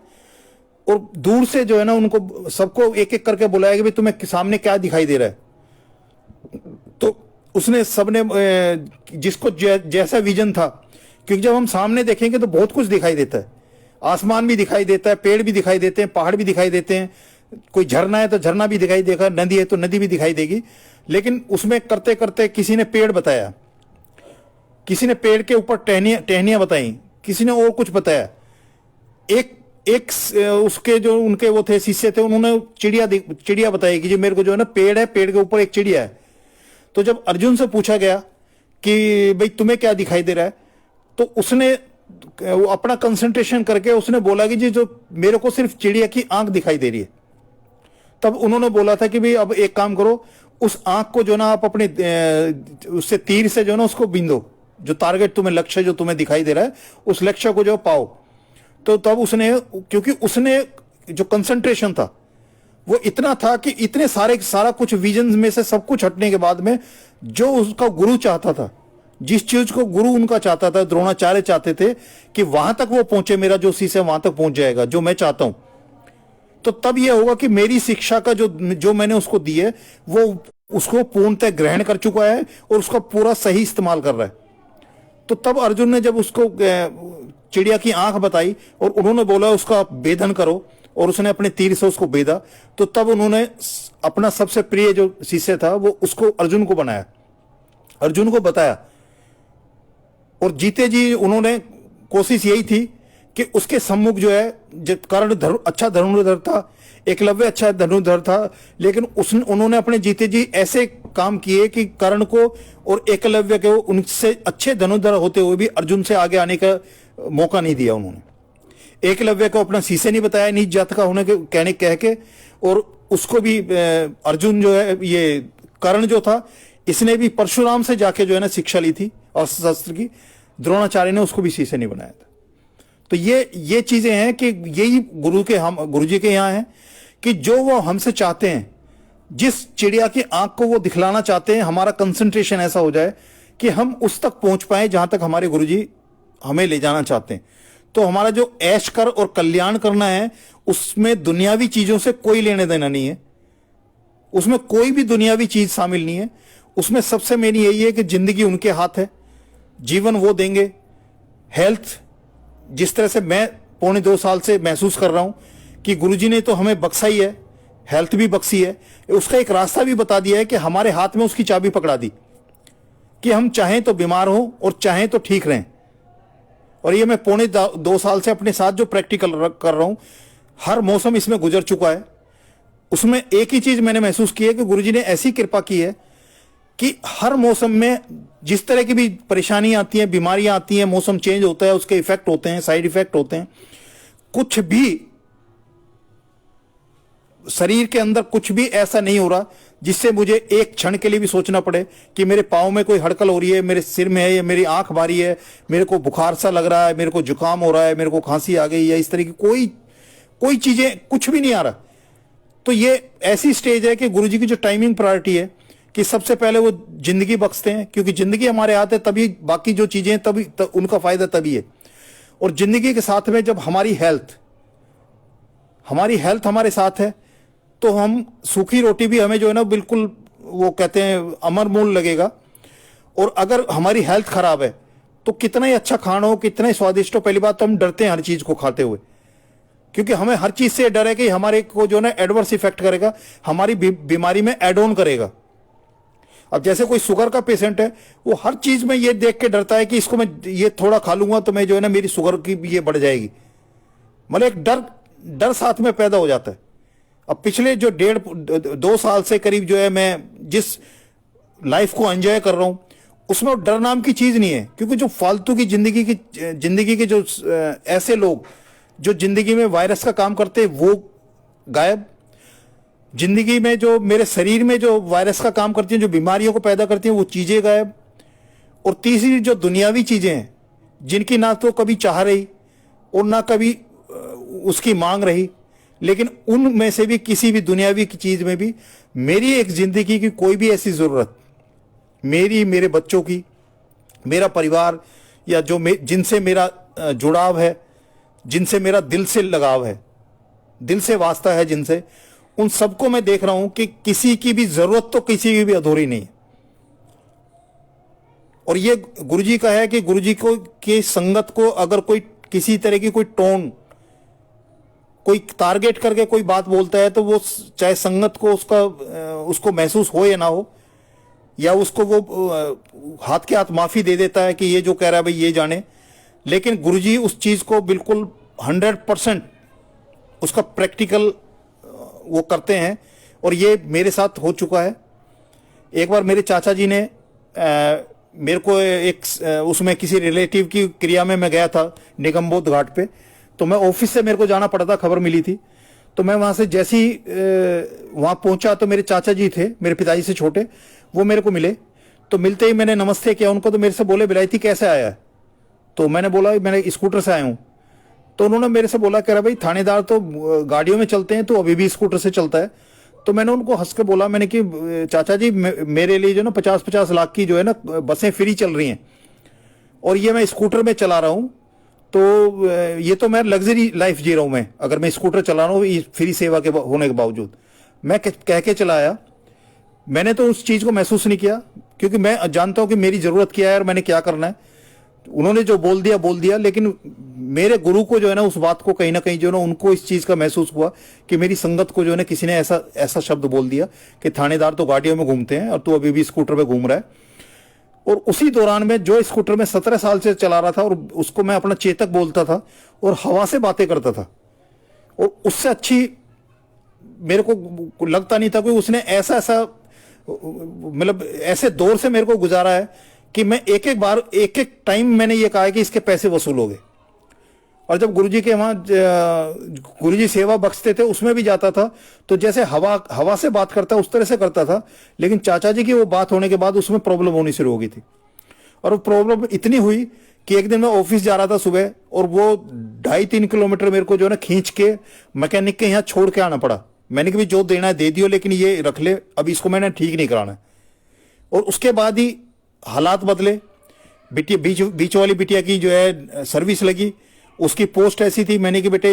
और दूर से जो है ना उनको सबको एक एक करके बुलाया कि भाई तुम्हें सामने क्या दिखाई दे रहा है। तो उसने सबने जिसको जैसा विजन था, क्योंकि जब हम सामने देखेंगे तो बहुत कुछ दिखाई देता है, आसमान भी दिखाई देता है, पेड़ भी दिखाई देते हैं, पहाड़ भी दिखाई देते हैं, कोई झरना है तो झरना भी दिखाई देगा, नदी है तो नदी भी दिखाई देगी। लेकिन उसमें करते करते किसी ने पेड़ बताया, किसी ने पेड़ के ऊपर टहनियां बताई, किसी ने और कुछ बताया, एक एक उसके जो उनके वो थे शिष्य थे, उन्होंने चिड़िया बताई कि जो मेरे को जो है ना पेड़ है, पेड़ के ऊपर एक चिड़िया है। तो जब अर्जुन से पूछा गया कि भाई तुम्हें क्या दिखाई दे रहा है, तो उसने अपना कंसंट्रेशन करके उसने बोला कि जी जो मेरे को सिर्फ चिड़िया की आंख दिखाई दे रही है। तब उन्होंने बोला था कि भाई अब एक काम करो, उस आंख को जो ना आप अपने उससे तीर से जो ना उसको बींदो, जो टारगेट तुम्हें, लक्ष्य जो तुम्हें दिखाई दे रहा है, उस लक्ष्य को जो पाओ। तो तब उसने, क्योंकि उसने जो कंसंट्रेशन था वो इतना था कि इतने सारा कुछ विजन में से सब कुछ हटने के बाद में जो उसका गुरु चाहता था, जिस चीज को गुरु उनका चाहता था, द्रोणाचार्य चाहते थे कि वहां तक वो पहुंचे, मेरा जो शिष्य वहां तक पहुंच जाएगा जो मैं चाहता हूं। तो तब यह होगा कि मेरी शिक्षा का जो मैंने उसको दी है वो उसको पूर्णतः ग्रहण कर चुका है और उसका पूरा सही इस्तेमाल कर रहा है। तो तब अर्जुन ने जब उसको चिड़िया की आंख बताई और उन्होंने बोला उसका भेदन करो, और उसने अपने तीर से उसको भेदा, तो तब उन्होंने अपना सबसे प्रिय जो शिष्य था वो उसको अर्जुन को बनाया, अर्जुन को बताया। और जीते जी उन्होंने कोशिश यही थी कि उसके सम्मुख जो है, कर्ण अच्छा धनुर्धर था, एकलव्य अच्छा धनुर्धर था, लेकिन उन्होंने अपने जीते जी ऐसे काम किए कि कर्ण को और एकलव्य को उनसे अच्छे धनुर्धर होते हुए भी अर्जुन से आगे आने का मौका नहीं दिया। उन्होंने एकलव्य को अपना शिष्य नहीं बताया, नीच जात का होने के कह के, और उसको भी अर्जुन जो है, ये कर्ण जो था, इसने भी परशुराम से जाके जो है ना शिक्षा ली थी अस्त्र शस्त्र की, द्रोणाचार्य ने उसको भी शिष्य नहीं बनाया था। तो ये चीजें हैं कि यही गुरु जी के यहाँ है कि जो वो हमसे चाहते हैं, जिस चिड़िया की आंख को वो दिखलाना चाहते हैं, हमारा कंसंट्रेशन ऐसा हो जाए कि हम उस तक पहुंच पाए जहां तक हमारे गुरुजी हमें ले जाना चाहते हैं। तो हमारा जो ऐश कर और कल्याण करना है, उसमें दुनियावी चीजों से कोई लेने देना नहीं है, उसमें कोई भी दुनियावी चीज शामिल नहीं है। उसमें सबसे मेन यही है कि जिंदगी उनके हाथ है, जीवन वो देंगे। हेल्थ, जिस तरह से मैं 1.25 साल से महसूस कर रहा हूं कि गुरुजी ने तो हमें बख्शा ही है, हेल्थ भी बख्शी है, उसका एक रास्ता भी बता दिया है कि हमारे हाथ में उसकी चाबी पकड़ा दी कि हम चाहें तो बीमार हो और चाहें तो ठीक रहें। और ये मैं 1.25 साल से अपने साथ जो प्रैक्टिकल कर रहा हूं, हर मौसम इसमें गुजर चुका है। उसमें एक ही चीज मैंने महसूस की है कि गुरुजी ने ऐसी कृपा की है कि हर मौसम में जिस तरह की भी परेशानियां आती हैं, बीमारियां आती हैं, मौसम चेंज होता है, उसके इफेक्ट होते हैं, साइड इफेक्ट होते हैं, कुछ भी शरीर के अंदर कुछ भी ऐसा नहीं हो रहा जिससे मुझे एक क्षण के लिए भी सोचना पड़े कि मेरे पाँव में कोई हड़कल हो रही है, मेरे सिर में है, या मेरी आंख भारी है, मेरे को बुखार सा लग रहा है, मेरे को जुकाम हो रहा है, मेरे को खांसी आ गई, या इस तरह की कोई चीजें कुछ भी नहीं आ रहा। तो ये ऐसी स्टेज है कि गुरुजी की जो टाइमिंग प्रायोरिटी है कि सबसे पहले वो जिंदगी बख्शते हैं, क्योंकि जिंदगी हमारे हाथ है, तभी बाकी जो चीजें तभी उनका फायदा तभी है। और जिंदगी के साथ में जब हमारी हेल्थ हमारे साथ है, तो हम सूखी रोटी भी हमें जो है ना बिल्कुल वो कहते हैं अमर मूल लगेगा। और अगर हमारी हेल्थ खराब है तो कितना ही अच्छा खाना हो, कितना ही स्वादिष्ट हो, पहली बात तो हम डरते हैं हर चीज को खाते हुए, क्योंकि हमें हर चीज से डर है कि हमारे को जो ना एडवर्स इफेक्ट करेगा, हमारी बीमारी में एड ऑन करेगा। अब जैसे कोई शुगर का पेशेंट है, वो हर चीज में ये देख के डरता है कि इसको मैं ये थोड़ा खा लूंगा तो मैं जो है ना मेरी शुगर की ये बढ़ जाएगी, मतलब एक डर साथ में पैदा हो जाता है। अब पिछले जो 1.5-2 साल से करीब जो है मैं जिस लाइफ को एंजॉय कर रहा हूं, उसमें डर नाम की चीज नहीं है, क्योंकि जो फालतू की जिंदगी के जो ऐसे लोग जो जिंदगी में वायरस का काम करते हैं वो गायब, जिंदगी में जो मेरे शरीर में जो वायरस का काम करती हैं, जो बीमारियों को पैदा करती हैं, वो चीजें गायब। और तीसरी जो दुनियावी चीजें हैं जिनकी ना तो कभी चाह रही और ना कभी उसकी मांग रही, लेकिन उनमें से भी किसी भी दुनियावी की चीज में भी मेरी एक जिंदगी की कोई भी ऐसी जरूरत, मेरी, मेरे बच्चों की, मेरा परिवार, या जो जिनसे मेरा जुड़ाव है, जिनसे मेरा दिल से लगाव है, दिल से वास्ता है जिनसे, उन सबको मैं देख रहा हूं कि किसी की भी जरूरत तो किसी की भी अधूरी नहीं है। और ये गुरुजी का है कि गुरुजी को की संगत को अगर कोई किसी तरह की कोई टोन, कोई टारगेट करके कोई बात बोलता है, तो वो चाहे संगत को उसको महसूस हो या ना हो, या उसको वो हाथ के हाथ माफी दे देता है कि ये जो कह रहा है भाई ये जाने, लेकिन गुरुजी उस चीज को बिल्कुल 100% उसका प्रैक्टिकल वो करते हैं। और ये मेरे साथ हो चुका है। एक बार मेरे चाचा जी ने मेरे को उसमें किसी रिलेटिव की क्रिया में मैं गया था निगमबोध घाट पे, तो मैं ऑफिस से मेरे को जाना पड़ा था, खबर मिली थी। तो मैं वहां से जैसे ही वहां पहुंचा तो मेरे चाचा जी थे, मेरे पिताजी से छोटे, वो मेरे को मिले। तो मिलते ही मैंने नमस्ते किया उनको, तो मेरे से बोले बिलायती कैसे आया है? तो मैंने बोला मैंने स्कूटर से आया हूँ। तो उन्होंने मेरे से बोला, कह रहा भाई थानेदार तो गाड़ियों में चलते हैं, तो अभी भी स्कूटर से चलता है। तो मैंने उनको हंस के बोला, मैंने कि चाचा जी मेरे लिए जो ना 50-50 लाख की जो है ना बसें फ्री चल रही हैं, और ये मैं स्कूटर में चला रहा हूं, तो ये तो मैं लग्जरी लाइफ जी रहा हूं। मैं अगर मैं स्कूटर चला रहा हूं फ्री सेवा के होने के बावजूद, मैं कह के चलाया। मैंने तो उस चीज को महसूस नहीं किया, क्योंकि मैं जानता हूं कि मेरी जरूरत क्या है और मैंने क्या करना है। उन्होंने जो बोल दिया, लेकिन मेरे गुरु को जो है ना उस बात को कहीं ना कहीं जो है ना उनको इस चीज का महसूस हुआ कि मेरी संगत को जो है ना किसी ने ऐसा शब्द बोल दिया कि थानेदार तो गाड़ियों में घूमते हैं और तू अभी भी स्कूटर पे घूम रहा है। और उसी दौरान में जो स्कूटर में 17 साल से चला रहा था, और उसको मैं अपना चेतक बोलता था और हवा से बातें करता था, और उससे अच्छी मेरे को लगता नहीं था कि उसने ऐसा मतलब ऐसे दौर से मेरे को गुजारा है कि मैं एक टाइम मैंने ये कहा है कि इसके पैसे वसूल हो गए। और जब गुरुजी के वहां गुरुजी सेवा बख्शते थे उसमें भी जाता था, तो जैसे हवा से बात करता उस तरह से करता था, लेकिन चाचा जी की वो बात होने के बाद उसमें प्रॉब्लम होनी शुरू हो गई थी। और वो प्रॉब्लम इतनी हुई कि एक दिन मैं ऑफिस जा रहा था सुबह, और वो 2.5-3 किलोमीटर मेरे को जो है ना खींच के मैकेनिक के यहाँ छोड़ के आना पड़ा। मैंने कभी जो देना है दे दियो, लेकिन ये रख ले, अभी इसको मैंने ठीक नहीं कराना है। और उसके बाद ही हालात बदले। बीच वाली बिटिया की जो है सर्विस लगी, उसकी पोस्ट ऐसी थी, मैंने कि बेटे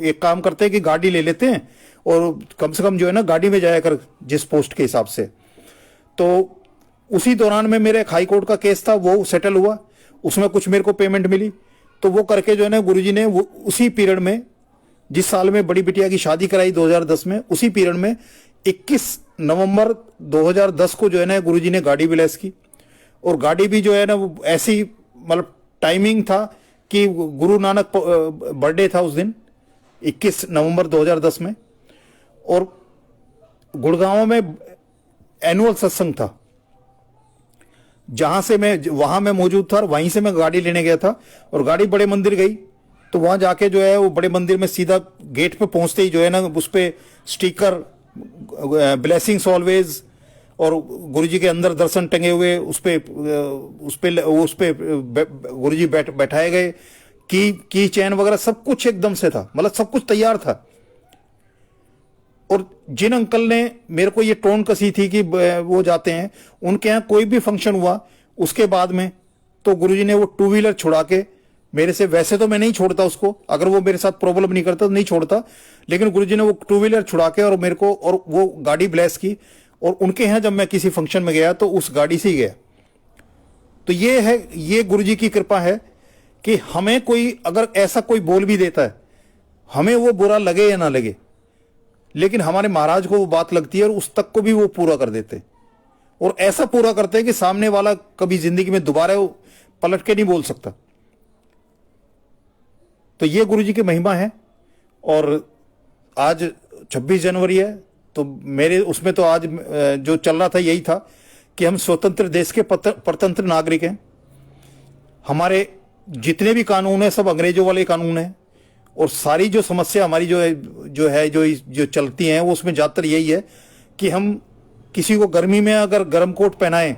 एक काम करते हैं कि गाड़ी ले लेते हैं और कम से कम जो है ना गाड़ी में जाया कर जिस पोस्ट के हिसाब से। तो उसी दौरान में मेरे हाई कोर्ट का केस था, वो सेटल हुआ, उसमें कुछ मेरे को पेमेंट मिली। तो वो करके जो है ना गुरुजी ने वो उसी पीरियड में, जिस साल में बड़ी बिटिया की शादी कराई 2010 में, उसी पीरियड में 21 नवंबर 2010 को जो है ना गुरुजी ने गाड़ी भी लेस की। और गाड़ी भी जो है ना वो ऐसी मतलब टाइमिंग था कि गुरु नानक बर्थडे था उस दिन 21 नवंबर 2010 में, और गुड़गांव में एनुअल सत्संग था, वहां मैं मौजूद था, और वहीं से मैं गाड़ी लेने गया था। और गाड़ी बड़े मंदिर गई, तो वहां जाके जो है वो बड़े मंदिर में सीधा गेट पे पहुंचते ही जो है ना उस पे स्टिकर ब्लेसिंग्स ऑलवेज, और गुरुजी के अंदर दर्शन टंगे हुए, उस पे गुरुजी बैठाए गए, की चैन वगैरह सब कुछ एकदम से था, मतलब सब कुछ तैयार था। और जिन अंकल ने मेरे को ये टोन कसी थी कि वो जाते हैं, उनके यहाँ कोई भी फंक्शन हुआ उसके बाद में, तो गुरुजी ने वो 2 व्हीलर छुड़ा के मेरे से, वैसे तो मैं नहीं छोड़ता उसको, अगर वो मेरे साथ प्रॉब्लम नहीं करता तो नहीं छोड़ता, लेकिन गुरुजी ने वो 2 व्हीलर छुड़ा के और मेरे को, और वो गाड़ी ब्लेस की। और उनके यहाँ जब मैं किसी फंक्शन में गया तो उस गाड़ी से ही गया। तो ये है, ये गुरुजी की कृपा है कि हमें कोई अगर ऐसा कोई बोल भी देता है, हमें वो बुरा लगे या ना लगे, लेकिन हमारे महाराज को वो बात लगती है और उस तक को भी वो पूरा कर देते, और ऐसा पूरा करते हैं कि सामने वाला कभी जिंदगी में दोबारा पलट के नहीं बोल सकता। तो ये गुरुजी की महिमा है। और आज 26 जनवरी है, तो मेरे उसमें तो आज जो चल रहा था यही था कि हम स्वतंत्र देश के परतंत्र नागरिक हैं। हमारे जितने भी कानून हैं सब अंग्रेजों वाले कानून हैं, और सारी जो समस्या हमारी जो चलती हैं वो उसमें ज़्यादातर यही है कि हम किसी को गर्मी में अगर गर्म कोट पहनाएं,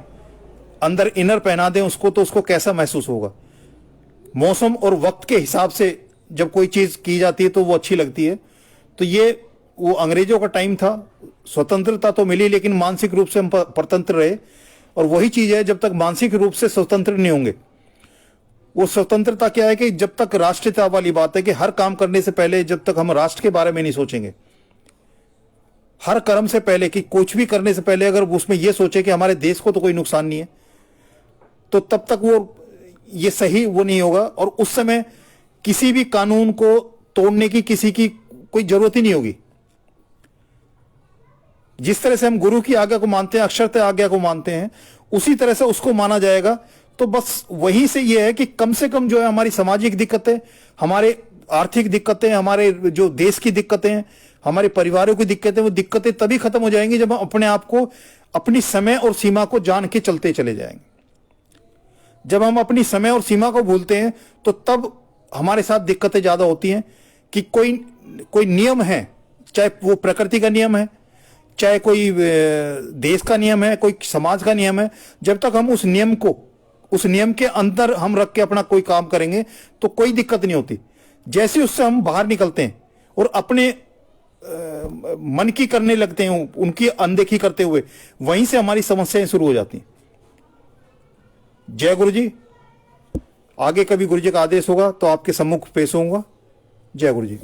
अंदर इनर पहना दें उसको, तो उसको कैसा महसूस होगा। मौसम और वक्त के हिसाब से जब कोई चीज़ की जाती है तो वो अच्छी लगती है। तो ये वो अंग्रेजों का टाइम था, स्वतंत्रता तो मिली लेकिन मानसिक रूप से हम परतंत्र रहे। और वही चीज़ है, जब तक मानसिक रूप से स्वतंत्र नहीं होंगे, वो स्वतंत्रता क्या है कि जब तक राष्ट्रीयता वाली बात है कि हर काम करने से पहले जब तक हम राष्ट्र के बारे में नहीं सोचेंगे, हर कर्म से पहले, कि कुछ भी करने से पहले अगर उसमें यह सोचे कि हमारे देश को तो कोई नुकसान नहीं है, तो तब तक वो ये सही वो नहीं होगा। और उस समय किसी भी कानून को तोड़ने की किसी की कोई जरूरत ही नहीं होगी। जिस तरह से हम गुरु की आज्ञा को मानते हैं, अक्षरत आज्ञा को मानते हैं, उसी तरह से उसको माना जाएगा। तो बस वहीं से यह है कि कम से कम जो है हमारी सामाजिक दिक्कतें, हमारे आर्थिक दिक्कतें, हमारे जो देश की दिक्कतें हैं, हमारे परिवारों की दिक्कतें, वो दिक्कतें तभी खत्म हो जाएंगी जब हम अपने आप को, अपनी समय और सीमा को जान के चलते चले जाएंगे। जब हम अपनी समय और सीमा को भूलते हैं तो तब हमारे साथ दिक्कतें ज्यादा होती हैं। कि कोई नियम है, चाहे वो प्रकृति का नियम है, चाहे कोई देश का नियम है, कोई समाज का नियम है, जब तक हम उस नियम के अंदर हम रख के अपना कोई काम करेंगे तो कोई दिक्कत नहीं होती। जैसे उससे हम बाहर निकलते हैं और अपने मन की करने लगते हैं, उनकी अनदेखी करते हुए, वहीं से हमारी समस्याएं शुरू हो जाती हैं। जय गुरु जी। आगे कभी गुरु जी का आदेश होगा तो आपके सम्मुख पेश होऊंगा। जय गुरु जी।